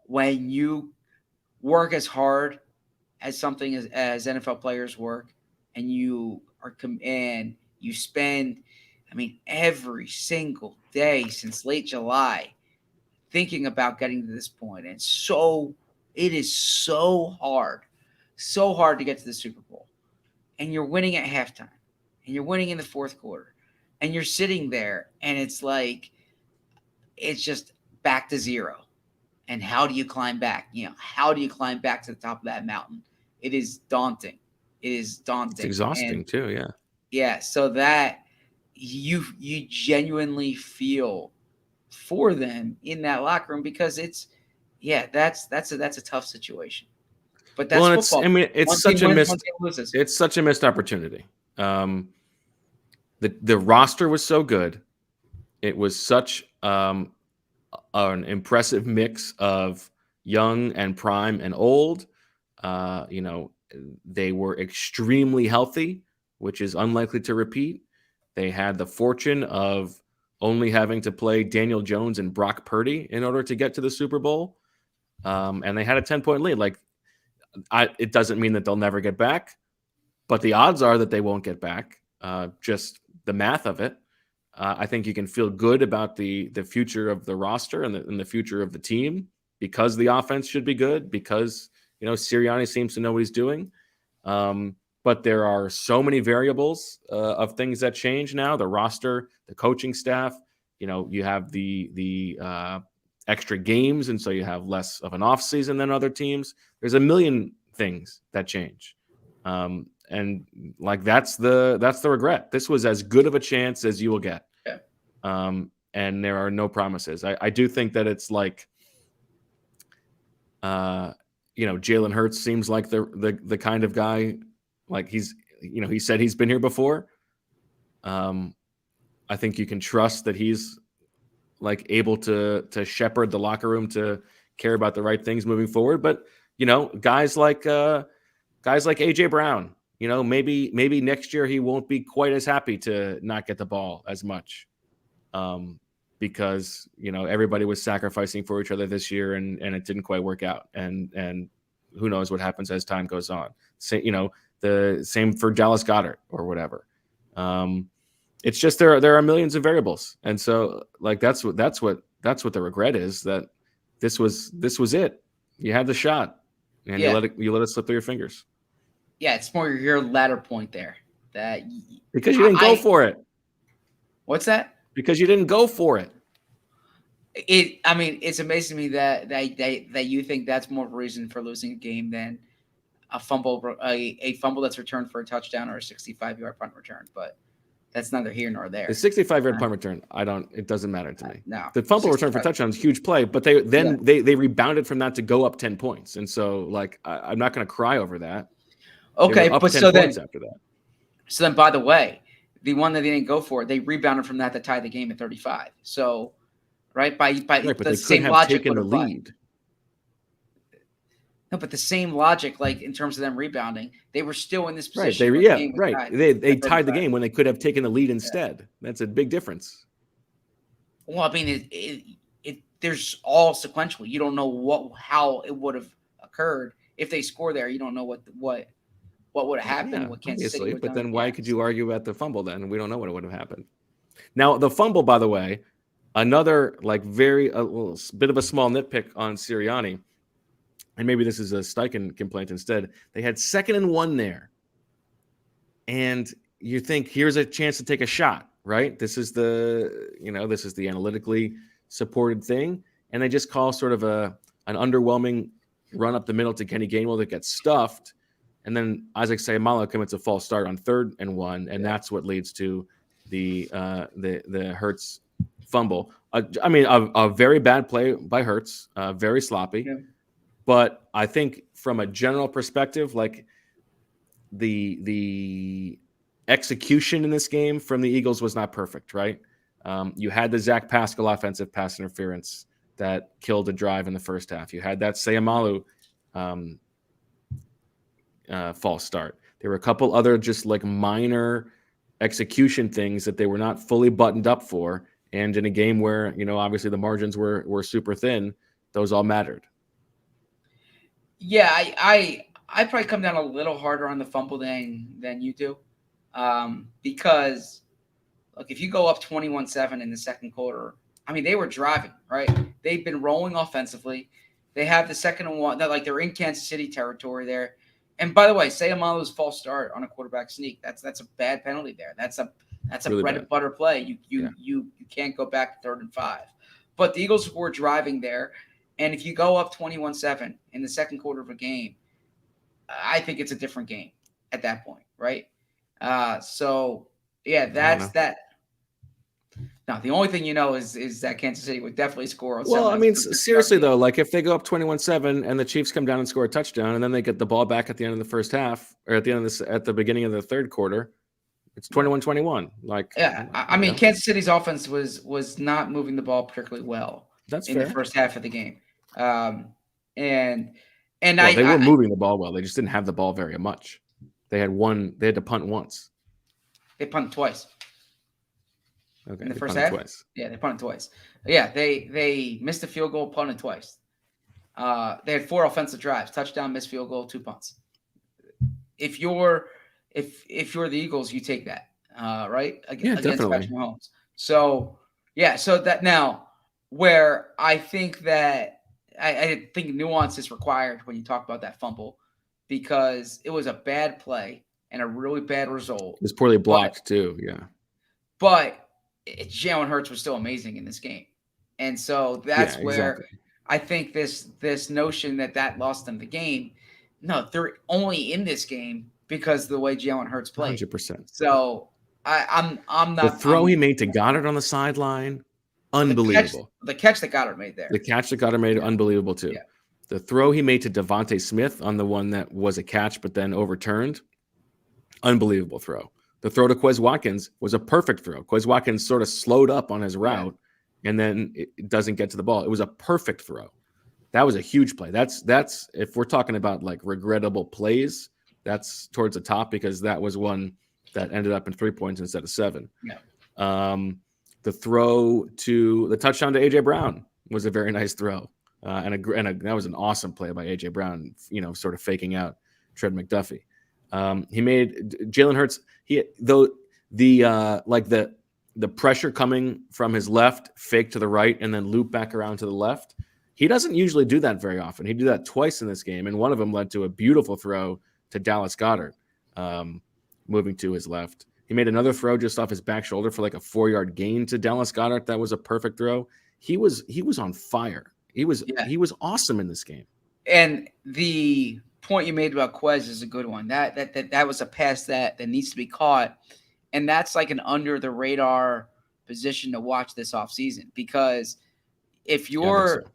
D: when you work as hard as something as NFL players work, and you spend, every single day since late July thinking about getting to this point. And it is so hard to get to the Super Bowl. And you're winning at halftime, and you're winning in the fourth quarter, and you're sitting there, and it's like, it's just back to zero. And how do you climb back? How do you climb back to the top of that mountain? It is daunting. It's
C: exhausting too. Yeah.
D: Yeah. So that you genuinely feel for them in that locker room, because that's a tough situation. But that's football.
C: It's such a missed opportunity. The roster was so good. It was such an impressive mix of young and prime and old. They were extremely healthy, which is unlikely to repeat. They had the fortune of only having to play Daniel Jones and Brock Purdy in order to get to the Super Bowl. And they had a 10-point lead. It doesn't mean that they'll never get back, but the odds are that they won't get back. Just the math of it. I think you can feel good about the future of the roster and the future of the team, because the offense should be good, because Sirianni seems to know what he's doing. But there are so many variables of things that change now. The roster, the coaching staff. You have the extra games, and so you have less of an off season than other teams. There's a million things that change. And that's the regret. This was as good of a chance as you will get.
D: Yeah.
C: And there are no promises. I do think that it's Jalen Hurts seems like the kind of guy, he said he's been here before. I think you can trust that he's able to shepherd the locker room to care about the right things moving forward. But guys like AJ Brown, maybe next year he won't be quite as happy to not get the ball as much, because everybody was sacrificing for each other this year, and it didn't quite work out. And who knows what happens as time goes on. The same for Dallas Goedert or whatever. It's just there are millions of variables, and so that's what the regret is, that this was it. You had the shot, and you let it slip through your fingers.
D: Yeah, it's more your latter point there, that
C: because you didn't go for it.
D: What's that?
C: Because you didn't go for it.
D: It's amazing to me that you think that's more of a reason for losing a game than a fumble that's returned for a touchdown or a 65-yard punt return. But that's neither here nor there.
C: The 65-yard punt return, it doesn't matter to me.
D: No,
C: the fumble return for touchdown is a huge play, but they rebounded from that to go up 10 points, and so I'm not going to cry over that.
D: Okay, but so then
C: after that.
D: So then, by the way, the one that they didn't go for, they rebounded from that to tie the game at 35. So, right, by the same logic would apply. Lead. No, but the same logic, in terms of them rebounding, they were still in this position.
C: Right. They tied the game when they could have taken the lead instead. Yeah. That's a big difference.
D: Well, there's all sequential. You don't know how it would have occurred if they score there. You don't know what would have happened. What Kansas City would have done.
C: But then why could you argue about the fumble then? We don't know what would have happened. Now the fumble, by the way, another a little bit of a small nitpick on Sirianni. And maybe this is a Steichen complaint instead. They had 2nd and 1 there. And you think, here's a chance to take a shot, right? This is the analytically supported thing. And they just call sort of an underwhelming run up the middle to Kenny Gainwell that gets stuffed. And then Isaac Seumalo commits a false start on 3rd and 1. And that's what leads to the Hurts fumble. A very bad play by Hurts, very sloppy. Yeah. But I think from a general perspective, the execution in this game from the Eagles was not perfect, right? You had the Zach Pascal offensive pass interference that killed a drive in the first half. You had that Seumalo false start. There were a couple other just minor execution things that they were not fully buttoned up for. And in a game where, obviously the margins were super thin, those all mattered.
D: Yeah, I probably come down a little harder on the fumble than you do, because if you go up 21-7 in the second quarter I mean, they were driving, right? They've been rolling offensively. They have the 2nd and 1. They're in Kansas City territory there. And by the way, Sayamalo's false start on a quarterback sneak. That's a bad penalty there. That's a really bread and butter play. You can't go back to 3rd and 5. But the Eagles were driving there, and if you go up 21-7 in the second quarter of a game, I think it's a different game at that point, right? So yeah, that's that. Now, the only thing is that Kansas City would definitely score.
C: Well, I mean, seriously though, like if they go up 21-7 and the Chiefs come down and score a touchdown, and then they get the ball back at the end of the first half, or at the beginning of the third quarter, it's 21-21. Like,
D: yeah, I mean, Kansas City's offense was not moving the ball particularly well.
C: That's
D: in
C: fair.
D: The first half of the game, and
C: they were moving the ball well. They just didn't have the ball very much. They had to punt once.
D: They punted twice.
C: Okay.
D: In the first half? Twice. Yeah, they punted twice. Yeah, they missed a field goal, punted twice. They had 4 offensive drives: touchdown, missed field goal, 2 punts. If you're the Eagles, you take that, right? Against Patrick Mahomes. So that now where I think that I think nuance is required when you talk about that fumble, because it was a bad play and a really bad result.
C: It was poorly blocked too. Yeah,
D: but Jalen Hurts was still amazing in this game. And so that's where I think this notion that lost them the game. No, they're only in this game because of the way Jalen Hurts played.
C: 100%.
D: So I'm not.
C: The throw he made to Goddard on the sideline, unbelievable.
D: The catch that Goddard made there.
C: The catch that Goddard made, unbelievable too. Yeah. The throw he made to Devontae Smith on the one that was a catch but then overturned, unbelievable throw. The throw to Quez Watkins was a perfect throw. Quez Watkins sort of slowed up on his route, and then it doesn't get to the ball. It was a perfect throw. That was a huge play. That's if we're talking about like regrettable plays, that's towards the top, because that was one that ended up in 3 points instead of 7.
D: Yeah.
C: The throw to the touchdown to AJ Brown was a very nice throw, and that was an awesome play by AJ Brown. Sort of faking out Trent McDuffie. He made Jalen Hurts. The pressure coming from his left, fake to the right, and then loop back around to the left. He doesn't usually do that very often. He did that twice in this game, and one of them led to a beautiful throw to Dallas Goedert, moving to his left. He made another throw just off his back shoulder for like a 4-yard gain to Dallas Goedert. That was a perfect throw. He was on fire. He was awesome in this game.
D: And the point you made about Quez is a good one. That was a pass that needs to be caught, and that's like an under the radar position to watch this offseason, because if you're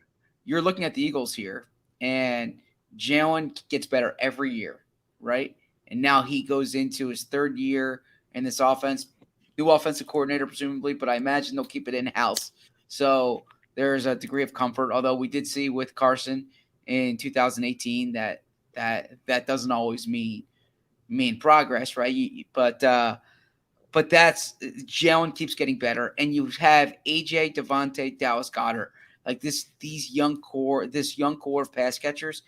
D: looking at the Eagles here, and Jalen gets better every year, right? And now he goes into his 3rd year in this offense, new offensive coordinator presumably, but I imagine they'll keep it in-house. So there's a degree of comfort, although we did see with Carson in 2018 that doesn't always mean progress, right? But that's Jalen keeps getting better, and you have AJ, Devontae, Dallas Goedert, like this young core of pass catchers.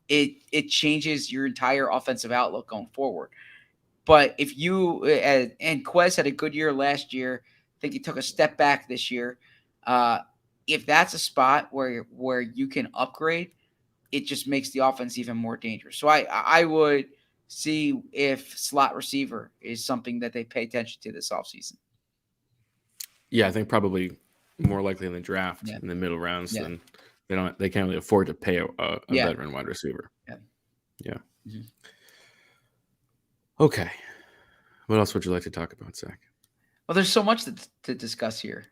D: It changes your entire offensive outlook going forward. But if you and Quez had a good year last year, I think he took a step back this year. If that's a spot where you can upgrade, it just makes the offense even more dangerous. So I would see if slot receiver is something that they pay attention to this offseason.
C: Yeah, I think probably more likely in the draft in the middle rounds than they can't really afford to pay a veteran wide receiver. Yeah.
D: Mm-hmm.
C: Okay. What else would you like to talk about, Zach?
D: Well, there's so much to discuss here.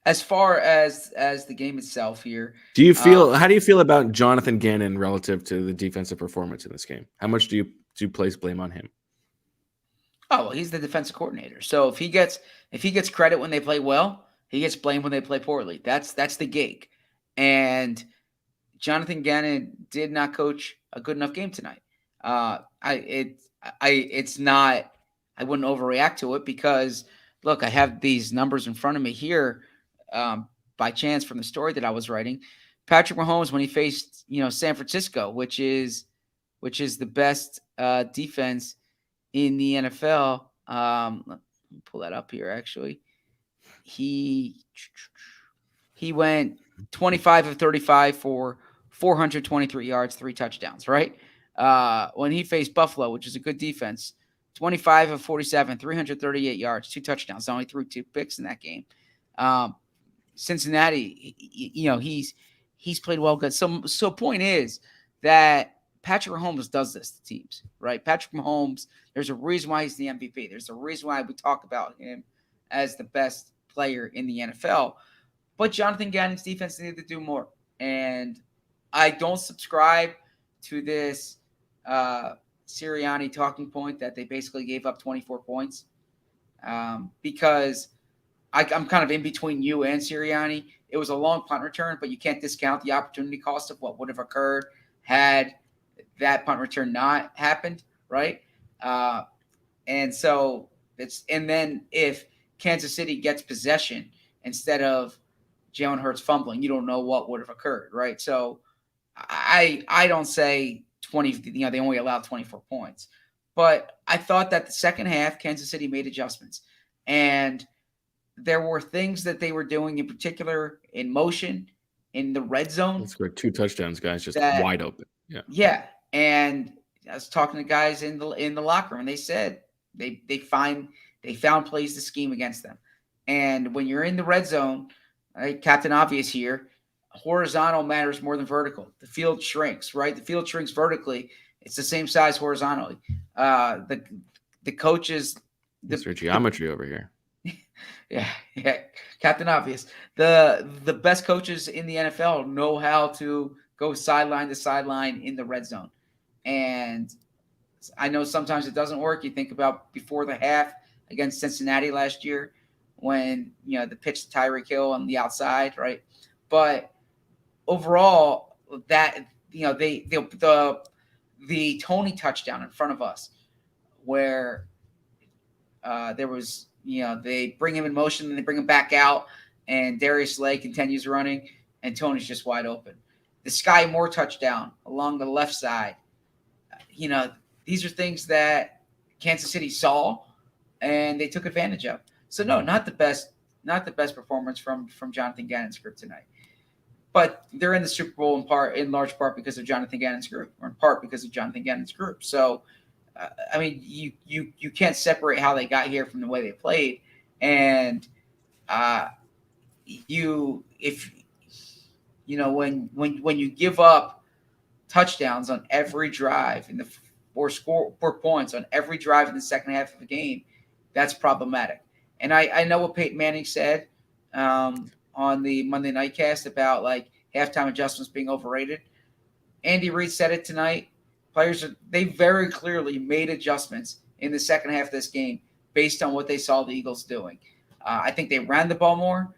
D: As far as the game itself here,
C: how do you feel about Jonathan Gannon relative to the defensive performance in this game? How much do you place blame on him?
D: Oh, well, he's the defensive coordinator. So if he gets credit when they play well, he gets blamed when they play poorly. That's the gig. And Jonathan Gannon did not coach a good enough game tonight. It's not. I wouldn't overreact to it, because look, I have these numbers in front of me here. By chance from the story that I was writing, Patrick Mahomes, when he faced San Francisco, which is the best defense in the NFL. Let me pull that up here. Actually, he went 25 of 35 for 423 yards, 3 touchdowns, right? When he faced Buffalo, which is a good defense, 25 of 47, 338 yards, 2 touchdowns, only threw 2 picks in that game. Cincinnati, he's played well good. So point is that Patrick Mahomes does this to teams, right? Patrick Mahomes, there's a reason why he's the MVP. There's a reason why we talk about him as the best player in the NFL. But Jonathan Gannon's defense needed to do more. And I don't subscribe to this Sirianni talking point that they basically gave up 24 points because I'm kind of in between you and Sirianni. It was a long punt return, but you can't discount the opportunity cost of what would have occurred had that punt return not happened, right? And then if Kansas City gets possession instead of Jalen Hurts fumbling, you don't know what would have occurred, right? So I don't say 20, they only allowed 24 points. But I thought that the second half, Kansas City made adjustments. And there were things that they were doing, in particular in motion, in the red zone.
C: That's great. 2 touchdowns, guys, just wide open. Yeah.
D: Yeah. And I was talking to guys in the locker room, and they said they found plays to scheme against them. And when you're in the red zone, right, Captain Obvious here, horizontal matters more than vertical. The field shrinks, right? The field shrinks vertically. It's the same size horizontally. The coaches,
C: Mr. Geometry over here.
D: Yeah, Captain Obvious. The best coaches in the NFL know how to go sideline to sideline in the red zone. And I know sometimes it doesn't work. You think about before the half against Cincinnati last year when, the pitch to Tyreek Hill on the outside, right? But overall, that, the Tony touchdown in front of us where there was, they bring him in motion and they bring him back out, and Darius Slay continues running, and Tony's just wide open. The Sky Moore touchdown along the left side, these are things that Kansas City saw and they took advantage of. So no, not the best performance from Jonathan Gannon's group tonight. But they're in the Super Bowl in large part because of Jonathan Gannon's group, or in part because of Jonathan Gannon's group. So you can't separate how they got here from the way they played. And when you give up touchdowns on every drive or score points on every drive in the second half of a game, that's problematic. And I know what Peyton Manning said on the Monday Night Cast about like halftime adjustments being overrated. Andy Reid said it tonight. They very clearly made adjustments in the second half of this game based on what they saw the Eagles doing. I think they ran the ball more,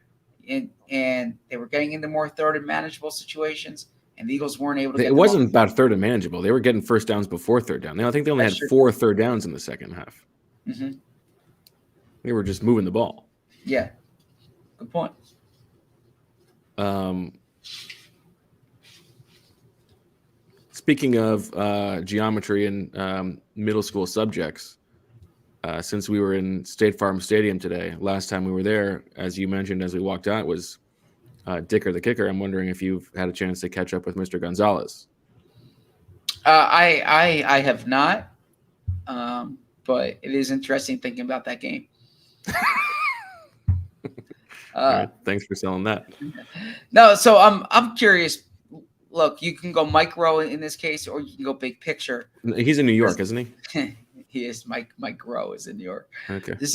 D: and they were getting into more third and manageable situations, and the Eagles weren't able to get
C: It wasn't about third and manageable. They were getting first downs before third down. I think they only had 4 third downs in the second half.
D: Mm-hmm.
C: They were just moving the ball.
D: Yeah. Good point.
C: Speaking of geometry and middle school subjects, since we were in State Farm Stadium today, last time we were there, as you mentioned as we walked out, was Dicker the Kicker. I'm wondering if you've had a chance to catch up with Mr. Gonzalez.
D: I have not, but it is interesting thinking about that game.
C: All right, thanks for selling that.
D: No, so I'm curious. Look, you can go micro in this case, or you can go big picture.
C: He's in New York, isn't he?
D: He is. Mike Rowe is in New York.
C: Okay.
D: Does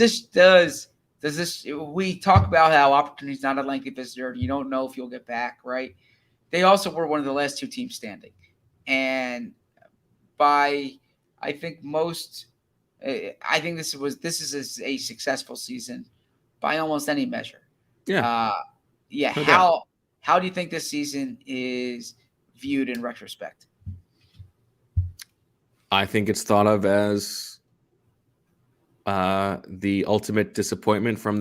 D: this? We talk about how opportunity is not a lengthy visitor. You don't know if you'll get back, right? They also were one of the last 2 teams standing, and I think this is a successful season by almost any measure.
C: Yeah.
D: No how do you think this season is viewed in retrospect?
C: I think it's thought of as the ultimate disappointment from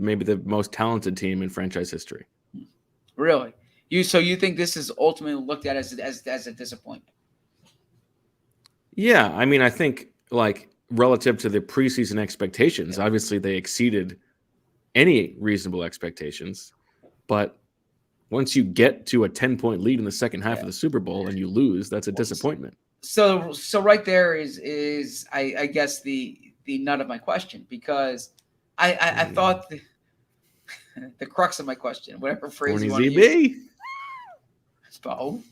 C: maybe the most talented team in franchise history.
D: Really? So you think this is ultimately looked at as a disappointment?
C: Yeah, I mean, I think like relative to the preseason expectations, obviously they exceeded any reasonable expectations. But once you get to a 10-point lead in the second half of the Super Bowl and you lose, that's a disappointment.
D: So right there is I guess the nut of my question, because I thought the crux of my question, whatever phrase you want to use. Bo,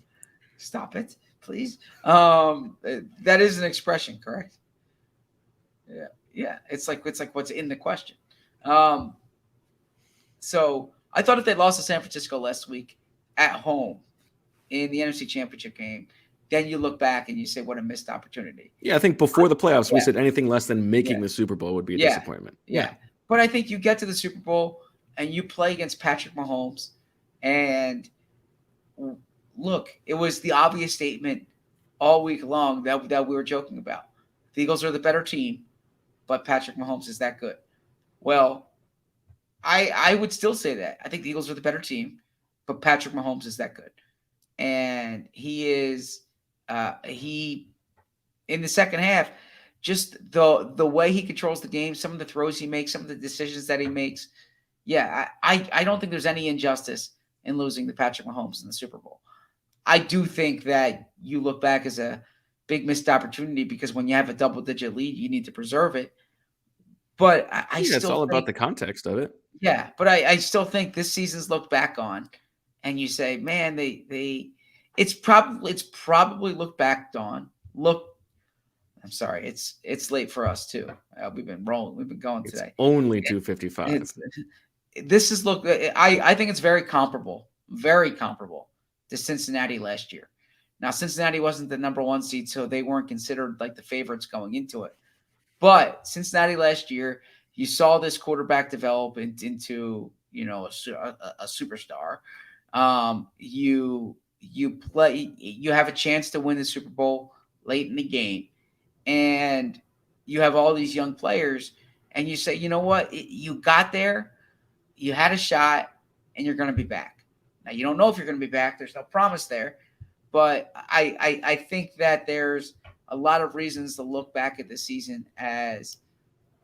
D: stop it, please. That is an expression, correct? Yeah. It's like what's in the question. So I thought if they lost to San Francisco last week at home in the NFC Championship game, then you look back and you say, what a missed opportunity.
C: Yeah, I think before the playoffs, we said anything less than making the Super Bowl would be a disappointment.
D: Yeah. But I think you get to the Super Bowl and you play against Patrick Mahomes. And look, it was the obvious statement all week long that we were joking about. The Eagles are the better team, but Patrick Mahomes is that good. Well, I would still say that. I think the Eagles are the better team, but Patrick Mahomes is that good. And he is he in the second half, just the way he controls the game, some of the throws he makes, some of the decisions that he makes. Yeah, I don't think there's any injustice in losing to Patrick Mahomes in the Super Bowl. I do think that you look back as a big missed opportunity, because when you have a double-digit lead, you need to preserve it. But I still
C: it's all about the context of it.
D: Yeah, but I still think this season's looked back on, and you say, man, it's probably looked back on. I'm sorry, it's late for us too. We've been rolling, we've been going today.
C: Only 2:55.
D: This is I think it's very comparable to Cincinnati last year. Now, Cincinnati wasn't the number 1 seed, so they weren't considered like the favorites going into it. But Cincinnati last year, you saw this quarterback develop into a superstar. You have a chance to win the Super Bowl late in the game, and you have all these young players, and you say, you know what, you got there, you had a shot, and you're going to be back. Now, you don't know if you're going to be back. There's no promise there, but I think that there's a lot of reasons to look back at this season as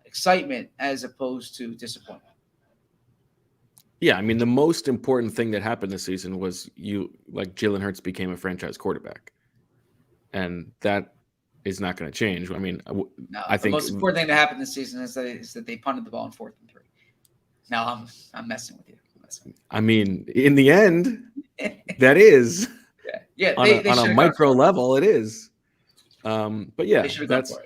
D: excitement as opposed to disappointment.
C: Yeah, I mean, the most important thing that happened this season was Jalen Hurts became a franchise quarterback, and that is not going to change. I mean, I think
D: the most important thing that happened this season is that they punted the ball in 4th and 3. No, I'm messing with you.
C: I mean, in the end, that is on a micro level, it is. But yeah, that's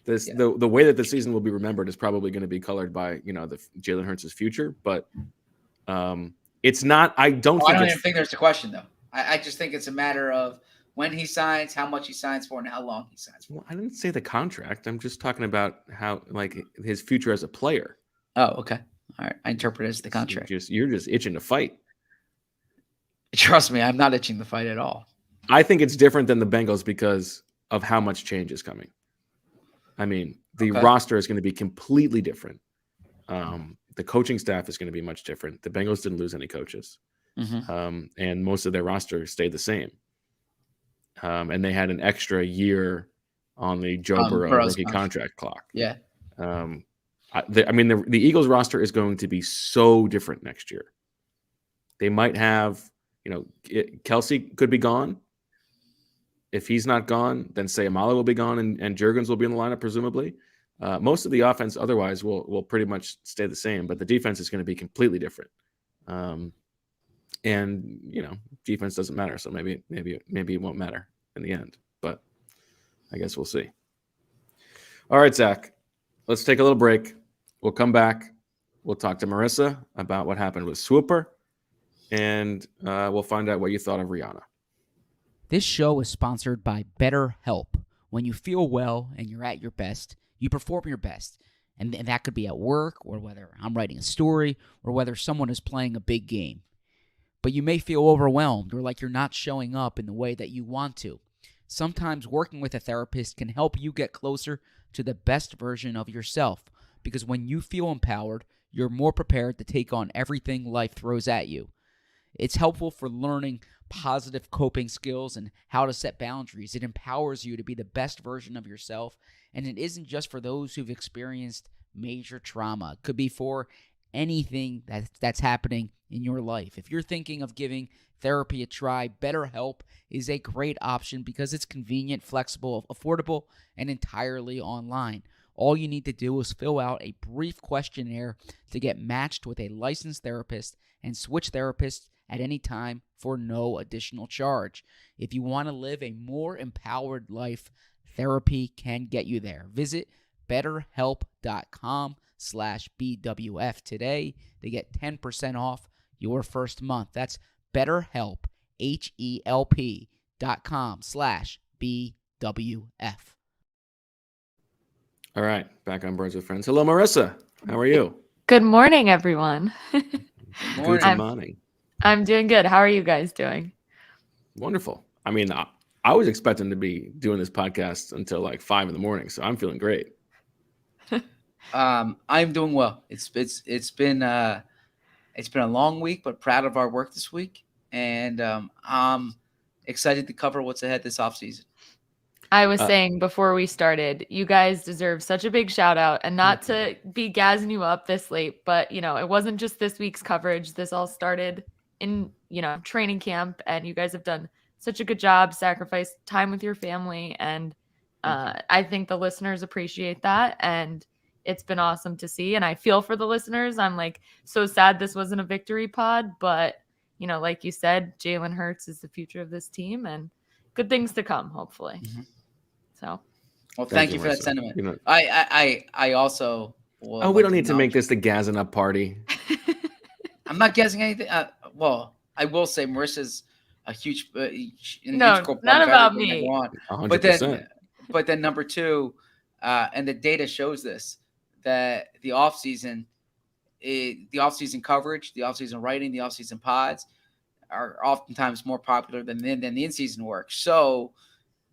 C: the way that the season will be remembered is probably going to be colored by the Jalen Hurts' future. But it's not. I don't even
D: think there's a question though. I just think it's a matter of when he signs, how much he signs for, and how long he signs for.
C: Well, I didn't say the contract. I'm just talking about how his future as a player.
D: Oh, okay. All right. I interpret it as the contract.
C: You're just itching to fight.
D: Trust me, I'm not itching to fight at all.
C: I think it's different than the Bengals because of how much change is coming. I mean, the roster is going to be completely different. The coaching staff is going to be much different. The Bengals didn't lose any coaches. And most of their roster stayed the same. And they had an extra year on the Joe Burrow rookie contract clock.
D: Yeah.
C: The Eagles roster is going to be so different next year. They might have, Kelsey could be gone. If he's not gone, then Sayamala will be gone and Juergens will be in the lineup, presumably. Most of the offense otherwise will pretty much stay the same, but the defense is going to be completely different. And defense doesn't matter, so maybe it won't matter in the end. But I guess we'll see. All right, Zach, let's take a little break. We'll come back. We'll talk to Marissa about what happened with Swooper, and we'll find out what you thought of Rihanna.
F: This show is sponsored by BetterHelp. When you feel well and you're at your best, you perform your best. And that could be at work, or whether I'm writing a story, or whether someone is playing a big game. But you may feel overwhelmed or like you're not showing up in the way that you want to. Sometimes working with a therapist can help you get closer to the best version of yourself, because when you feel empowered, you're more prepared to take on everything life throws at you. It's helpful for learning positive coping skills and how to set boundaries. It empowers you to be the best version of yourself, and it isn't just for those who've experienced major trauma. It could be for anything that's happening in your life. If you're thinking of giving therapy a try, BetterHelp is a great option because it's convenient, flexible, affordable, and entirely online. All you need to do is fill out a brief questionnaire to get matched with a licensed therapist and switch therapists at any time for no additional charge. If you want to live a more empowered life, therapy can get you there. Visit betterhelp.com/BWF today to get 10% off your first month. That's BetterHelp, HELP.com/BWF.
C: All right, back on Birds with Friends. Hello, Marissa. How are you?
G: Good morning, everyone.
C: Good morning.
G: I'm doing good. How are you guys doing?
C: Wonderful. I mean, I was expecting to be doing this podcast until like 5 a.m, so I'm feeling great.
E: I'm doing well. It's been a long week, but proud of our work this week, and I'm excited to cover what's ahead this offseason.
G: I was saying before we started, you guys deserve such a big shout out, and not to be gassing you up this late, but it wasn't just this week's coverage. This all started in, training camp, and you guys have done such a good job, sacrificed time with your family. And I think the listeners appreciate that. And it's been awesome to see. And I feel for the listeners. I'm like so sad this wasn't a victory pod, but like you said, Jalen Hurts is the future of this team, and good things to come, hopefully.
E: Mm-hmm.
G: So,
E: well, thank you for that sentiment. I also.
C: We don't need to make this the gassing up party.
E: I'm not guessing anything. Well, I will say Marissa's a huge.
G: No, not about me.
C: 100%.
E: But then number two, and the data shows this, that the offseason coverage, the offseason writing, the offseason pods are oftentimes more popular than the in-season work. So,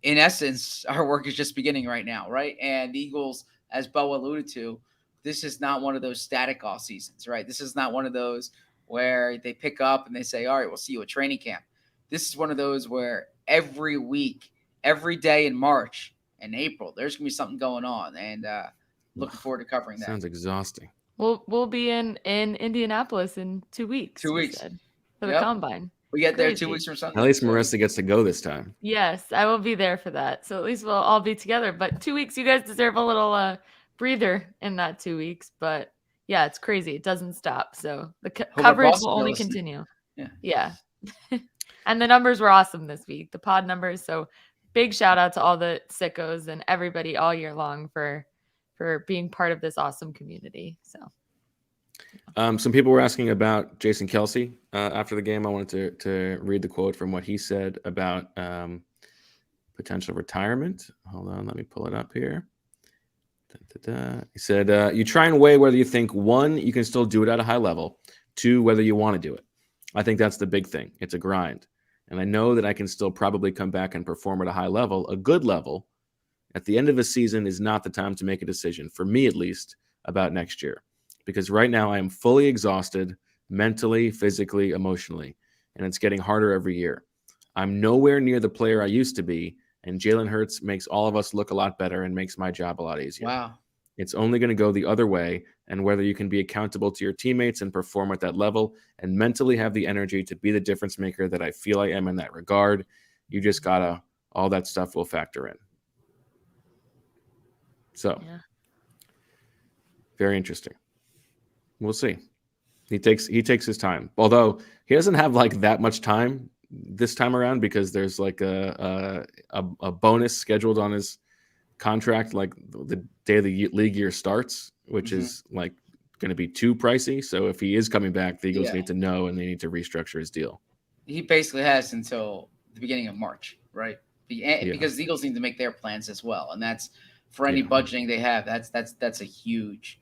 E: in essence, our work is just beginning right now, right? And the Eagles, as Bo alluded to, this is not one of those static off seasons, right? This is not one of those where they pick up and they say, all right, we'll see you at training camp. This is one of those where every week, every day in March and April, there's going to be something going on, and looking forward to covering that.
C: Sounds exhausting.
G: We'll be in Indianapolis in 2 weeks.
E: 2 weeks.
G: For the combine.
E: We get there 2 weeks from Sunday.
C: At least Marissa gets to go this time.
G: Yes, I will be there for that. So at least we'll all be together. But 2 weeks, you guys deserve a little breather in that 2 weeks. But yeah, it's crazy. It doesn't stop. So the coverage will only continue. Yeah. And the numbers were awesome this week, the pod numbers. So big shout out to all the sickos and everybody all year long for being part of this awesome community. So.
C: Some people were asking about Jason Kelce after the game. I wanted to read the quote from what he said about potential retirement. Hold on, let me pull it up here. He said, you try and weigh whether you think, one, you can still do it at a high level, two, whether you want to do it. I think that's the big thing. It's a grind. And I know that I can still probably come back and perform at a high level, a good level. At the end of a season is not the time to make a decision, for me at least, about next year. Because right now I am fully exhausted, mentally, physically, emotionally, and it's getting harder every year. I'm nowhere near the player I used to be, and Jalen Hurts makes all of us look a lot better and makes my job a lot easier.
E: Wow.
C: It's only going to go the other way, and whether you can be accountable to your teammates and perform at that level and mentally have the energy to be the difference maker that I feel I am in that regard, you just gotta, all that stuff will factor in. So, very interesting. We'll see. He takes his time, although he doesn't have like that much time this time around because there's like a bonus scheduled on his contract, like the day the league year starts, which is like going to be too pricey. So if he is coming back, the Eagles need to know and they need to restructure his deal.
E: He basically has until the beginning of March, right? Because the Eagles need to make their plans as well, and that's for any budgeting they have. That's a huge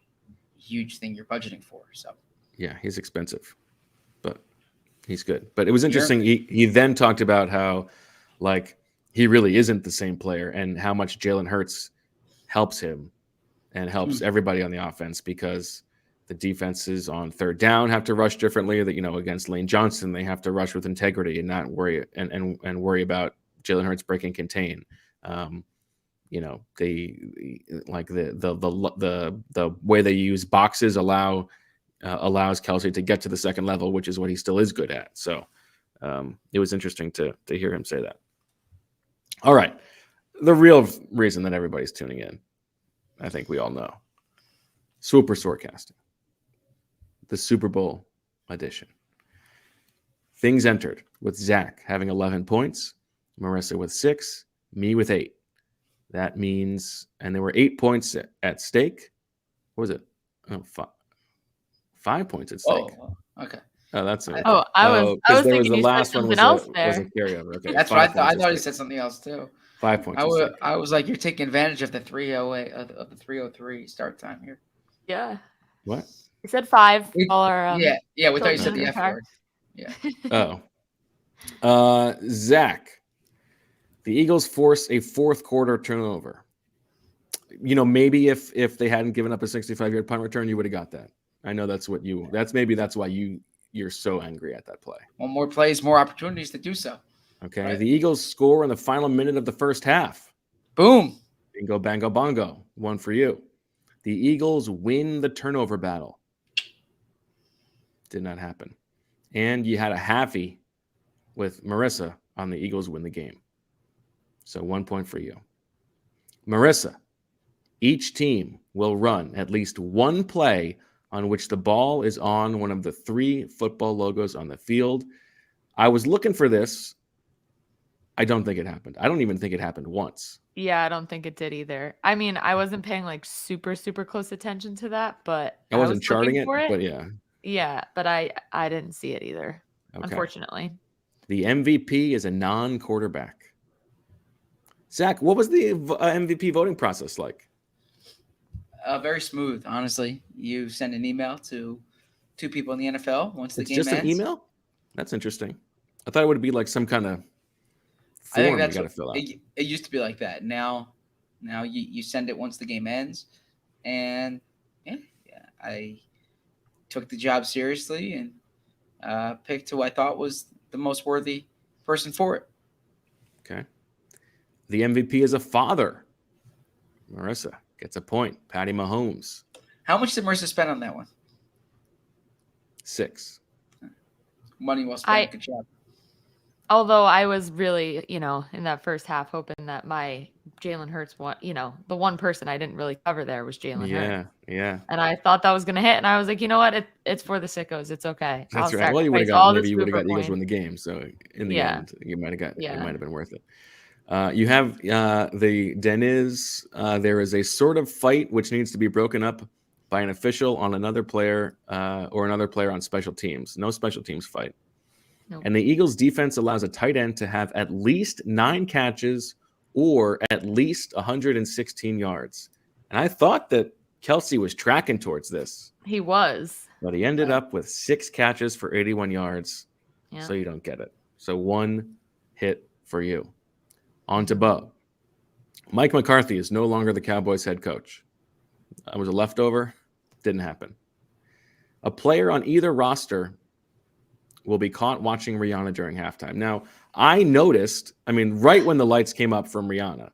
E: thing you're budgeting for. So
C: yeah, he's expensive, but he's good. But it was interesting. He then talked about how like he really isn't the same player and how much Jalen Hurts helps him and helps everybody on the offense because the defenses on third down have to rush differently. That against Lane Johnson, they have to rush with integrity and not worry and worry about Jalen Hurts breaking contain. They like the way they use boxes allow allows Kelsey to get to the second level, which is what he still is good at. So it was interesting to hear him say that. All right. The real reason that everybody's tuning in, I think we all know. Super Storecasting. The Super Bowl edition. Things entered with Zach having 11 points, Marissa with 6, me with 8. That means, and there were 8 points at stake. What was it? Oh, 5 points at stake.
E: Oh, okay.
C: Oh, that's it.
G: I was thinking
C: the
G: you
C: last
G: said
C: one
G: something
C: was
G: else
C: a
G: there.
C: carryover. Okay,
E: That's what I
C: 5
E: thought. I
C: points
E: thought
C: at
E: he
C: stake.
E: said something else too.
C: 5 points. at stake.
E: I was like, you're taking advantage of the 308 of the 303 start time here.
G: Yeah.
C: What?
G: We said 5. All our
E: Yeah. We thought you said
G: children
E: the
G: in
E: F
G: the car.
E: word. Yeah.
C: Zach, the Eagles force a fourth quarter turnover. Maybe if they hadn't given up a 65-yard punt return, you would have got that. I know that's why you're so angry at that play.
E: Well, more plays, more opportunities to do so.
C: Okay.
E: Right.
C: The Eagles score in the final minute of the first half.
E: Boom.
C: Bingo, bango, bongo. One for you. The Eagles win the turnover battle. Did not happen. And you had a halfie with Marissa on the Eagles win the game. So 1 point for you. Marissa, each team will run at least one play on which the ball is on one of the 3 football logos on the field. I was looking for this. I don't think it happened. I don't even think it happened once.
G: Yeah, I don't think it did either. I mean, I wasn't paying like super, super close attention to that, but
C: I wasn't charting
G: looking
C: it,
G: for
C: but yeah.
G: Yeah, but I didn't see it either,
C: Okay.
G: unfortunately.
C: The MVP is a non-quarterback. Zach, what was the MVP voting process like?
E: Very smooth, honestly. You send an email to 2 people in the NFL once the
C: It's
E: game
C: just
E: ends.
C: an email? That's interesting. I thought it would be like some kind of
E: I think
C: form you
E: that's
C: got to fill out.
E: It used to be like that. Now you send it once the game ends, and yeah, I took the job seriously and picked who I thought was the most worthy person for it.
C: Okay. The MVP is a father. Marissa gets a point. Patty Mahomes,
E: How much did Marissa spend on that one?
C: 6.
E: Money well spent. Good job.
G: Although I was really, in that first half hoping that my Jalen Hurts one, the one person I didn't really cover there was Jalen Hurts.
C: Yeah.
G: And I thought that was going to hit. And I was like, you know what? It's for the sickos. It's okay.
C: That's
G: I'll
C: right. Well, you would have
G: sacrifice all
C: got
G: the
C: maybe you would have got
G: Super
C: Eagles
G: points.
C: win the game. So in the end, you might have got it might have been worth it. You have the Deniz. There is a sort of fight which needs to be broken up by an official on another player or another player on special teams. No special teams fight.
G: Nope.
C: And the Eagles defense allows a tight end to have at least 9 catches or at least 116 yards. And I thought that Kelsey was tracking towards this.
G: He was.
C: But he ended up with 6 catches for 81 yards.
G: Yeah.
C: So you don't get it. So 1 hit for you. On to Bo. Mike McCarthy is no longer the Cowboys head coach. I was a leftover. Didn't happen. A player on either roster will be caught watching Rihanna during halftime. Now, I noticed, right when the lights came up from Rihanna,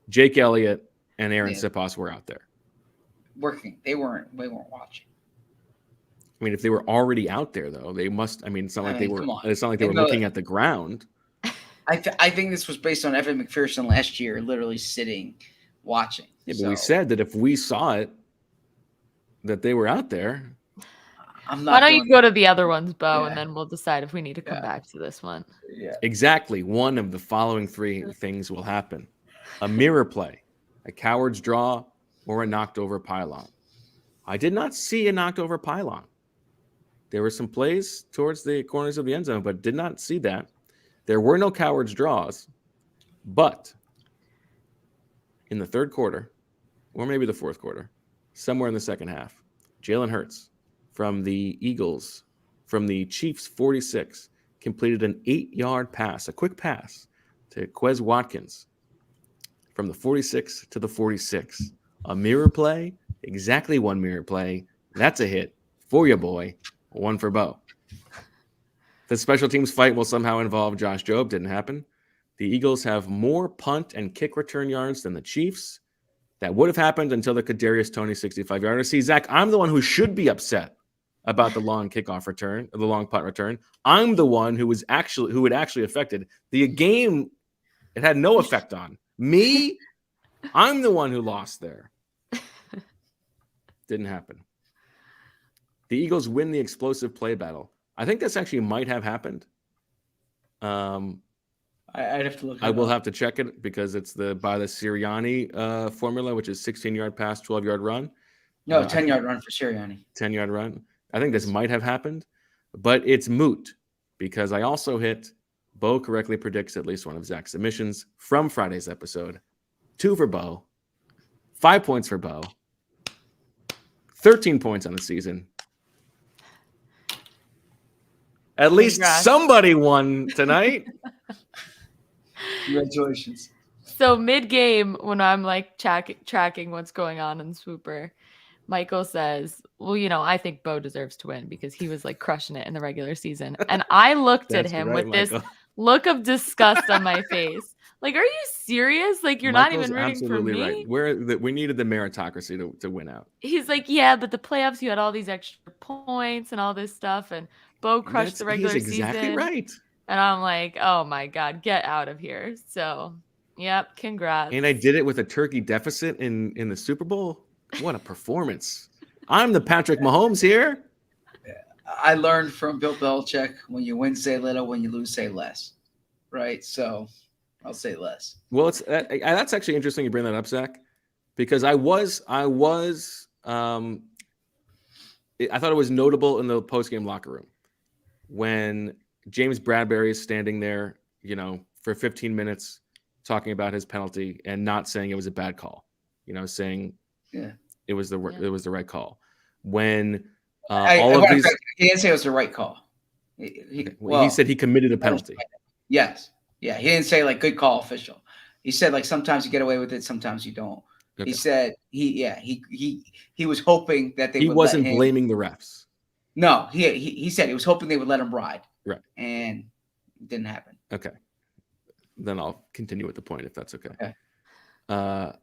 C: Jake Elliott and Aaron Sipos were out there.
E: Working. They weren't watching.
C: If they were already out there, though, they must. It's not like they were. It's not like they were looking at the ground.
E: I think this was based on Evan McPherson last year, literally sitting, watching.
C: Yeah, but we said that if we saw it, that they were out there.
G: Why don't you go to the other ones, Bo, and then we'll decide if we need to come back to this one.
E: Yeah.
C: Exactly. One of the following 3 things will happen: a mirror play, a coward's draw, or a knocked over pylon. I did not see a knocked over pylon. There were some plays towards the corners of the end zone, but did not see that. There were no coward's draws, but in the third quarter, or maybe the fourth quarter, somewhere in the second half, Jalen Hurts from the Eagles, from the Chiefs 46, completed an 8-yard pass, a quick pass to Quez Watkins from the 46 to the 46. A mirror play, exactly 1 mirror play. That's a hit for you, boy. 1 for Bo. The special teams fight will somehow involve Josh Jobe. Didn't happen. The Eagles have more punt and kick return yards than the Chiefs. That would have happened until the Kadarius Toney 65-yarder. See, Zach, I'm the one who should be upset about the long kickoff return, the long punt return. I'm the one who it actually affected the game. It had no effect on me. I'm the one who lost there. Didn't happen. The Eagles win the explosive play battle. I think this actually might have happened.
E: I'd have to look.
C: I will have to check it because it's by the Sirianni formula, which is 16-yard pass, 12-yard run.
E: No, 10-yard run for Sirianni.
C: 10-yard run. I think this might have happened, but it's moot because I also hit. Bo correctly predicts at least one of Zach's submissions from Friday's episode. 2 for Bo, 5 points for Bo, 13 points on the season. At least somebody won tonight.
E: Congratulations.
G: So mid-game, when I'm like tracking what's going on in Swooper, Michael says, well, I think Bo deserves to win because he was like crushing it in the regular season. And I looked at him with this look of disgust on my face. Like, are you serious? Like, you're
C: Michael's
G: not even rooting for me?
C: Right. We needed the meritocracy to win out.
G: He's like, yeah, but the playoffs, you had all these extra points and all this stuff, and Bo crushed the regular season.
C: He's exactly right.
G: And I'm like, oh my God, get out of here. So, yep, congrats.
C: And I did it with a turkey deficit in the Super Bowl. What a performance. I'm the Patrick Mahomes here.
E: I learned from Bill Belichick, when you win, say little, when you lose, say less. Right? So I'll say less.
C: Well, that's actually interesting you bring that up, Zach, because I thought it was notable in the post-game locker room when James Bradbury is standing there, for 15 minutes talking about his penalty and not saying it was a bad call, saying it was the right call. When
E: he didn't say it was the right call.
C: He said he committed a penalty.
E: Yes. Yeah. He didn't say like good call, official. He said like sometimes you get away with it, sometimes you don't. Okay. He said he was hoping that they.
C: He wasn't blaming the refs.
E: No, he said he was hoping they would let him ride.
C: Right.
E: And it didn't happen.
C: Okay. Then I'll continue with the point if that's okay.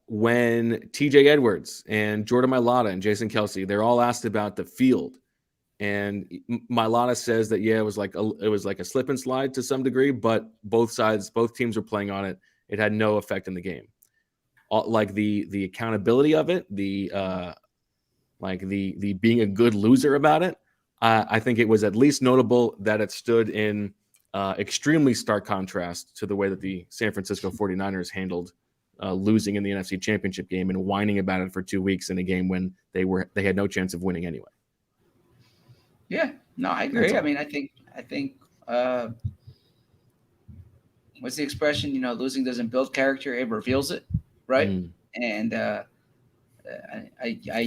C: When TJ Edwards and Jordan Mailata and Jason Kelce, they're all asked about the field. And Mailata says that, it was like a slip and slide to some degree, but both teams were playing on it. It had no effect in the game. Like the accountability of it, the being a good loser about it. I think it was at least notable that it stood in extremely stark contrast to the way that the San Francisco 49ers handled losing in the NFC Championship game and whining about it for 2 weeks in a game when they had no chance of winning anyway.
E: Yeah, no, I agree. I mean, I think what's the expression? Losing doesn't build character; it reveals it, right? And I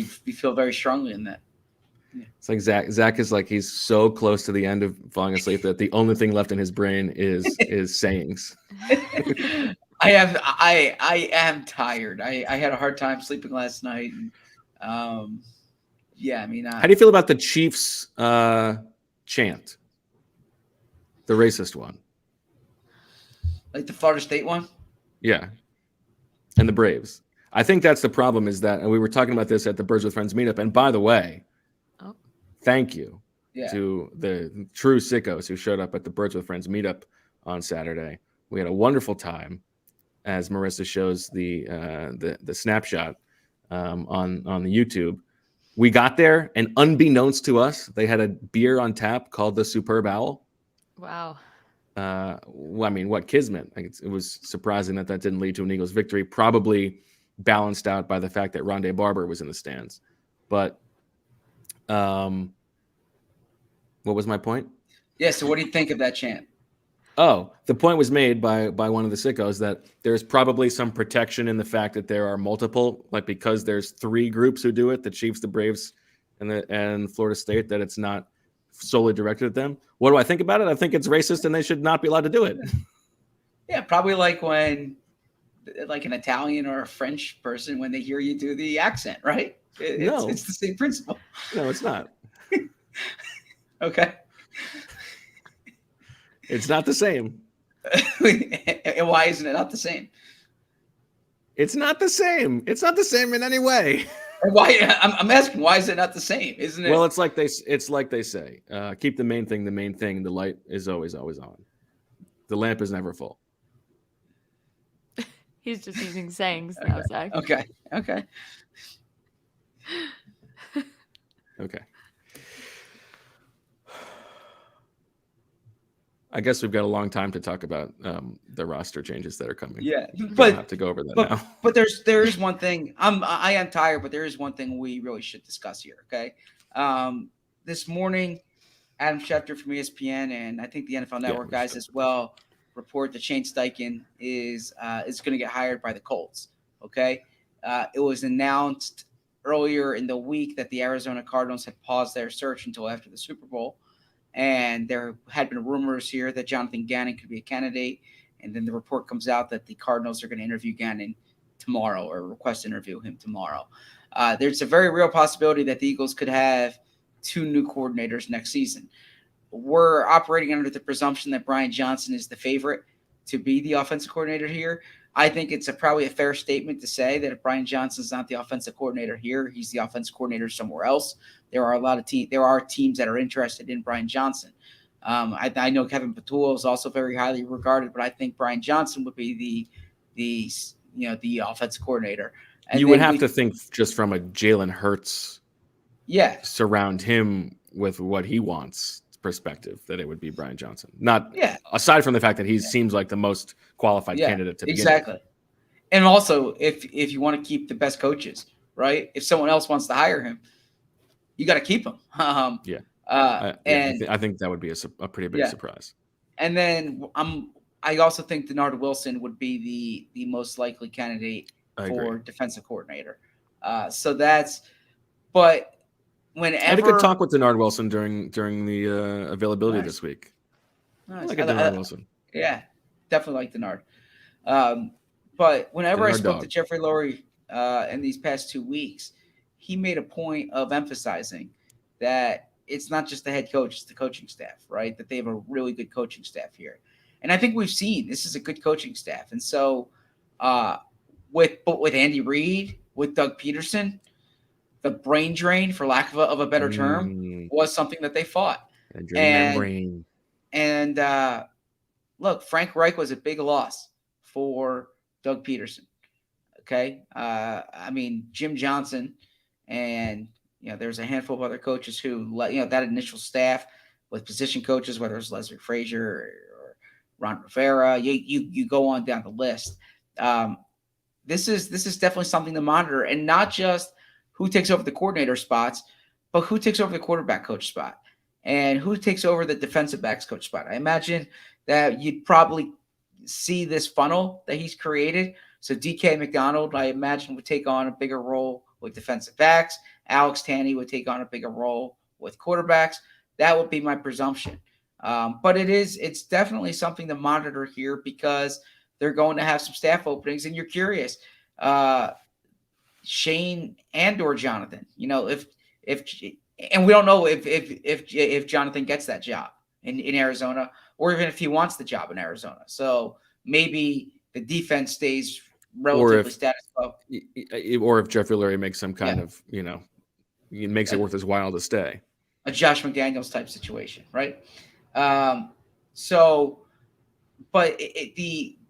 E: feel very strongly in that. Yeah.
C: It's like Zach is like he's so close to the end of falling asleep that the only thing left in his brain is sayings.
E: I am tired. I had a hard time sleeping last night. Yeah, I mean,
C: how do you feel about the Chiefs chant? The racist one.
E: Like the Florida State one?
C: Yeah. And the Braves. I think that's the problem is that, and we were talking about this at the Birds with Friends meetup. And by the way, thank you to the true sickos who showed up at the Birds with Friends meetup on Saturday. We had a wonderful time, as Marissa shows the snapshot on the YouTube. We got there, and unbeknownst to us, they had a beer on tap called the Superb Owl.
G: Wow.
C: Well, I mean, what kismet? It was surprising that didn't lead to an Eagles victory, probably balanced out by the fact that Rondé Barber was in the stands. But what was my point?
E: Yeah, so what do you think of that chant?
C: Oh, the point was made by one of the sickos that there's probably some protection in the fact that there are multiple, like because there's 3 groups who do it, the Chiefs, the Braves, and Florida State, that it's not solely directed at them. What do I think about it? I think it's racist and they should not be allowed to do it.
E: Yeah, probably like when like an Italian or a French person, when they hear you do the accent, right? It's the same principle.
C: No, it's not.
E: Okay.
C: It's not the same.
E: And why isn't it not the same?
C: It's not the same. It's not the same in any way.
E: Or why? I'm asking, why is it not the same? Isn't it?
C: Well, it's like they say, keep the main thing the main thing. The light is always on. The lamp is never full.
G: He's just using sayings now, Zach.
E: Okay.
C: Okay. I guess we've got a long time to talk about the roster changes that are coming.
E: Yeah,
C: but have to go over that now.
E: But there is one thing. I am tired, but there is one thing we really should discuss here. Okay, this morning, Adam Schefter from ESPN and I think the NFL Network guys as well report that Shane Steichen is going to get hired by the Colts. Okay, it was announced earlier in the week that the Arizona Cardinals had paused their search until after the Super Bowl. And there had been rumors here that Jonathan Gannon could be a candidate. And then the report comes out that the Cardinals are going to interview Gannon tomorrow or request to interview him tomorrow. There's a very real possibility that the Eagles could have 2 new coordinators next season. We're operating under the presumption that Brian Johnson is the favorite to be the offensive coordinator here. I think it's probably a fair statement to say that if Brian Johnson's not the offensive coordinator here, he's the offensive coordinator somewhere else. There are teams that are interested in Brian Johnson. I know Kevin Patullo is also very highly regarded, but I think Brian Johnson would be the offensive coordinator. And
C: you would have to think just from a Jalen Hurts, surround him with what he wants perspective that it would be Brian Johnson. Aside from the fact that he seems like the most qualified candidate to begin with.
E: And also, if you want to keep the best coaches, right? If someone else wants to hire him, you got to keep him. I think that would be a pretty big surprise. And then I also think Denard Wilson would be the most likely candidate for defensive coordinator. But whenever
C: I had a good talk with Denard Wilson during the availability this week.
E: Nice.
C: I like Denard Wilson.
E: Yeah, definitely like Denard. But whenever I spoke to Jeffrey Lurie in these past 2 weeks, he made a point of emphasizing that it's not just the head coach, it's the coaching staff, right? That they have a really good coaching staff here. And I think we've seen this is a good coaching staff. And so with Andy Reid, with Doug Peterson, the brain drain, for lack of a better term, was something that they fought. And look, Frank Reich was a big loss for Doug Peterson. Okay. Jim Johnson and, there's a handful of other coaches who let, that initial staff with position coaches, whether it's Leslie Frazier or Ron Rivera, you go on down the list. This is definitely something to monitor, and not just who takes over the coordinator spots, but who takes over the quarterback coach spot and who takes over the defensive backs coach spot. I imagine that you'd probably see this funnel that he's created. So DK McDonald, I imagine, would take on a bigger role with defensive backs. Alex Tanney would take on a bigger role with quarterbacks. That would be my presumption. But it's definitely something to monitor here because they're going to have some staff openings, and you're curious. Shane and/or Jonathan, if and we don't know if Jonathan gets that job in Arizona, or even if he wants the job in Arizona. So maybe the defense stays relatively status quo.
C: Or if Jeffrey Lurie makes some kind of, he makes it worth his while to stay.
E: A Josh McDaniels type situation, right? But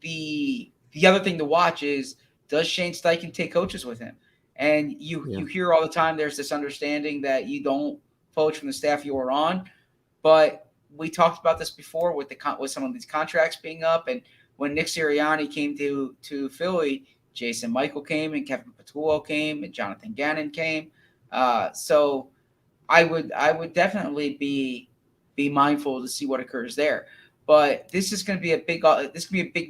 E: the other thing to watch is, does Shane Steichen take coaches with him? And you hear all the time there's this understanding that you don't poach from the staff you are on. But we talked about this before with some of these contracts being up. And when Nick Sirianni came to Philly, Jason Michael came and Kevin Patullo came and Jonathan Gannon came. So I would definitely be mindful to see what occurs there. But this is going to be a big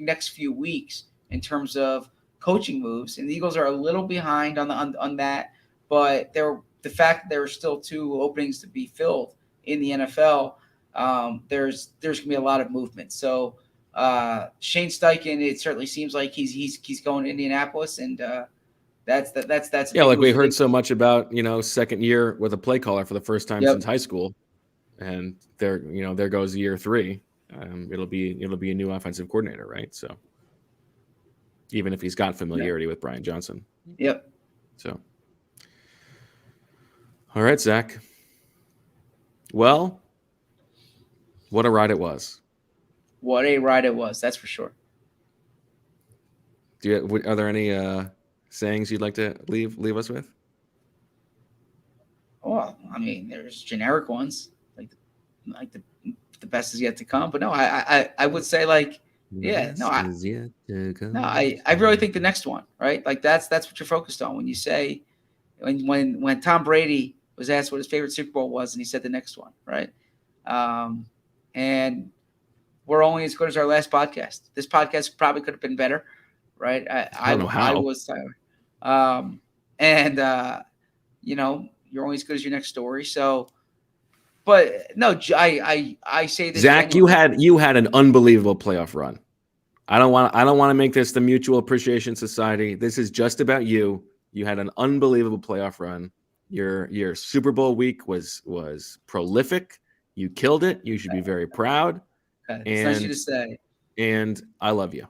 E: next few weeks in terms of coaching moves, and the Eagles are a little behind on that. But the fact that there are still 2 openings to be filled in the NFL, there's going to be a lot of movement. So Shane Steichen, it certainly seems like he's going to Indianapolis, and that's
C: like we heard so much about second year with a play caller for the first time since high school, and there goes year 3. It'll be a new offensive coordinator, right? So even if he's got familiarity with Brian Johnson.
E: Yep.
C: So All right, Zach. Well, what a ride it was.
E: What a ride it was, that's for sure.
C: Are there any sayings you'd like to leave us with?
E: Well, I mean, there's generic ones like the best is yet to come. But no, I would say like, yeah, no, I really think the next one, right? Like that's what you're focused on when you say when Tom Brady was asked what his favorite Super Bowl was, and he said the next one, right? And we're only as good as our last podcast. This podcast probably could have been better, right?
C: I don't know how.
E: I was tired. And you know, you're only as good as your next story. So, but no, I say this.
C: Zach, you had an unbelievable playoff run. I don't want to make this the Mutual Appreciation Society. This is just about you. You had an unbelievable playoff run. Your Super Bowl week was prolific. You killed it. You should be very proud.
E: It's nice of you to say.
C: And I love you.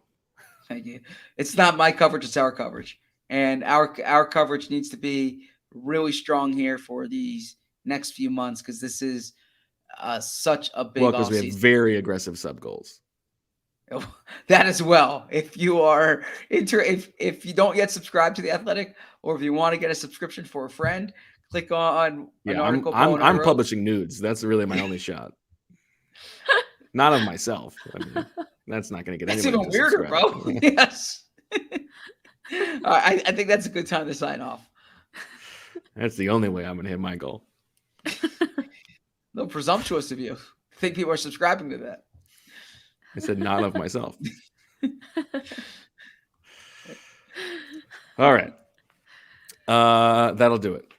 E: Thank you. It's not my coverage; it's our coverage, and our coverage needs to be really strong here for these next few months because this is such a big.
C: Well, because we have very aggressive sub goals.
E: That as well. If you are if you don't yet subscribe to The Athletic, or if you want to get a subscription for a friend, click on an article.
C: I'm publishing nudes. That's really my only shot. Not of myself. I mean, that's not going to get
E: That's
C: anybody.
E: That's even weirder, bro. Yes. I think that's a good time to sign off.
C: That's the only way I'm going to hit my goal.
E: No, presumptuous of you. I think people are subscribing to that.
C: I said not of myself. All right. That'll do it,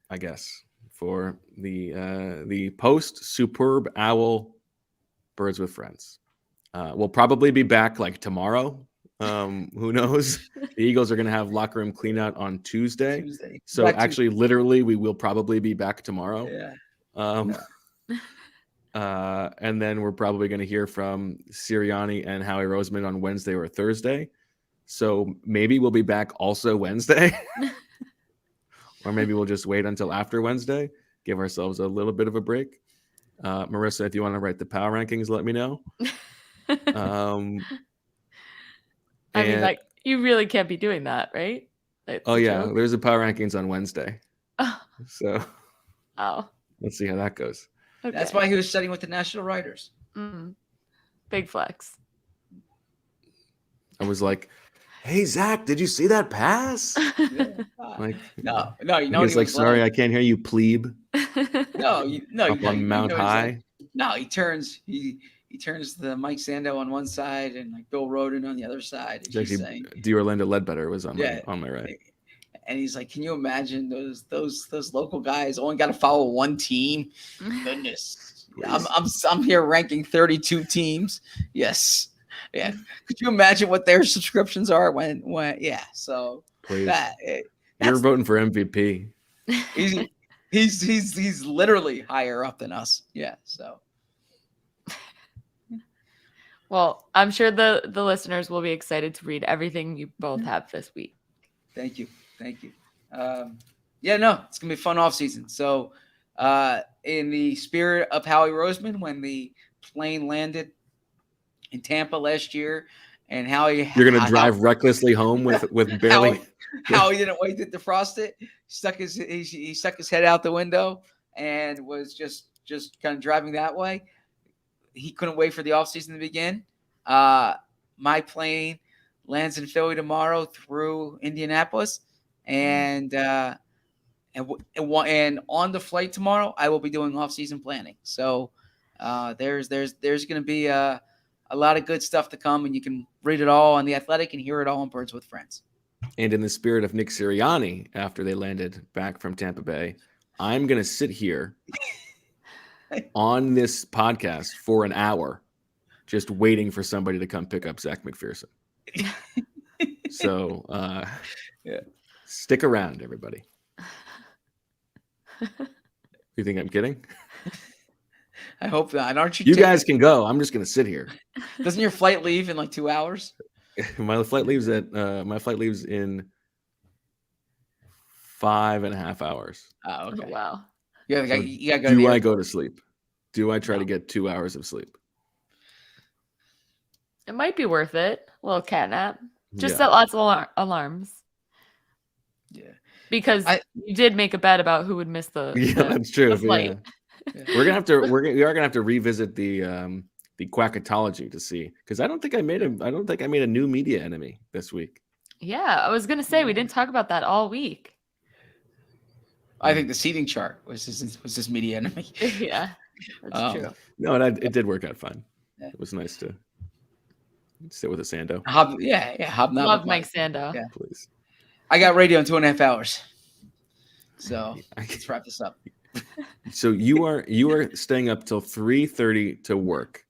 C: I guess, for the post-Superb Owl Birds with Friends. We'll probably be back like tomorrow. Who knows? The Eagles are going to have locker room cleanout on Tuesday. So actually, literally, we will probably be back tomorrow.
E: Yeah.
C: And then we're probably going to hear from Sirianni and Howie Roseman on Wednesday or Thursday. So maybe we'll be back also Wednesday. Or maybe we'll just wait until after Wednesday, give ourselves a little bit of a break. Marissa, if you want to write the power rankings, let me know.
G: I mean, like, you really can't be doing that, right?
C: Yeah, there's a power rankings on Wednesday. So let's see how that goes.
E: Okay. That's why he was studying with the national writers.
G: Mm-hmm. Big flex.
C: I was like, "Hey Zach, did you see that pass?"
E: Like, no, you know.
C: He's like, "Sorry, I can't hear you, plebe."
E: No,
C: up on Mount High.
E: No, he turns the Mike Sando on one side and like Bill Roden on the other side.
C: Actually, D'Orlando Ledbetter was on my right.
E: And he's like, "Can you imagine those local guys only got to follow one team? Goodness, I'm here ranking 32 teams. Yes, yeah. Could you imagine what their subscriptions are when yeah? So
C: please, you're voting for MVP.
E: He's literally higher up than us. Yeah. So.
G: Well, I'm sure the listeners will be excited to read everything you both have this week.
E: Thank you. Yeah, no, it's going to be a fun off season. So in the spirit of Howie Roseman, when the plane landed in Tampa last year and Howie...
C: You're going to drive recklessly home with barely...
E: Howie didn't wait to defrost it. He stuck his head out the window and was just kind of driving that way. He couldn't wait for the offseason to begin. My plane lands in Philly tomorrow through Indianapolis. And on the flight tomorrow, I will be doing off-season planning. So there's going to be a lot of good stuff to come, and you can read it all on The Athletic and hear it all on Birds with Friends.
C: And in the spirit of Nick Sirianni, after they landed back from Tampa Bay, I'm going to sit here on this podcast for an hour, just waiting for somebody to come pick up Zach McPherson. So,
E: yeah.
C: Stick around, everybody. You think I'm kidding?
E: I hope not. Aren't you?
C: You guys can go. I'm just going to sit here.
E: Doesn't your flight leave in like 2 hours?
C: My flight leaves in 5.5 hours.
E: Oh, okay.
G: Oh, wow.
E: You gotta,
C: So
E: you gotta go to
C: do
E: the
C: I go
E: airport.
C: to sleep? Do I try to
E: No.
C: get 2 hours of sleep?
G: It might be worth it. A little cat nap. Just
C: Yeah.
G: set lots of alarms.
E: Yeah.
G: Because you did make a bet about who would miss the,
C: Yeah,
G: the,
C: that's true.
G: the flight.
C: We're gonna have to. We are gonna have to revisit the quackatology to see, because I don't think I made a new media enemy this week.
G: Yeah, I was gonna say we didn't talk about that all week.
E: I think the seating chart was his media enemy.
G: Yeah, that's true.
C: No, and it did work out fine.
E: Yeah.
C: It was nice to sit with a Sando,
E: Hobnob
G: Love
E: with
G: Mike Sando.
E: Yeah.
C: please.
E: I got radio in 2.5 hours. So let's wrap this up.
C: So you are staying up till 3:30 to work,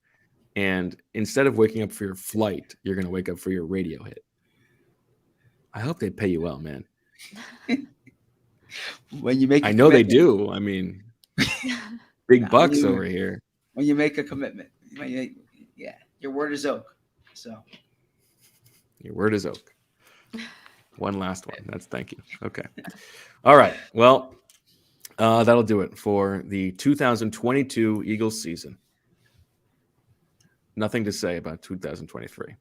C: and instead of waking up for your flight, you're gonna wake up for your radio hit. I hope they pay you well, man.
E: When you make,
C: I know they do. I mean, big bucks over here.
E: When you make a commitment, your word is oak. So
C: Your word is oak. One last one. Thank you. Okay. All right. Well, that'll do it for the 2022 Eagles season. Nothing to say about 2023.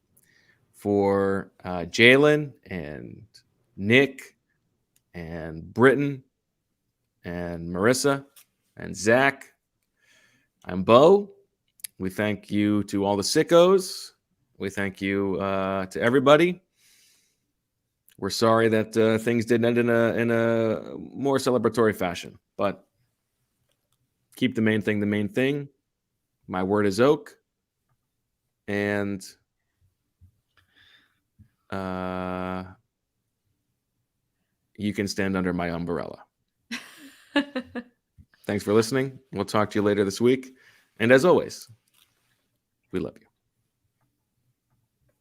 C: For Jalen and Nick and Britton and Marissa and Zach, I'm Bo. We thank you to all the sickos. We thank you to everybody. We're sorry that things didn't end in a more celebratory fashion, but keep the main thing the main thing. My word is oak, and you can stand under my umbrella. Thanks for listening. We'll talk to you later this week, and as always, we love you.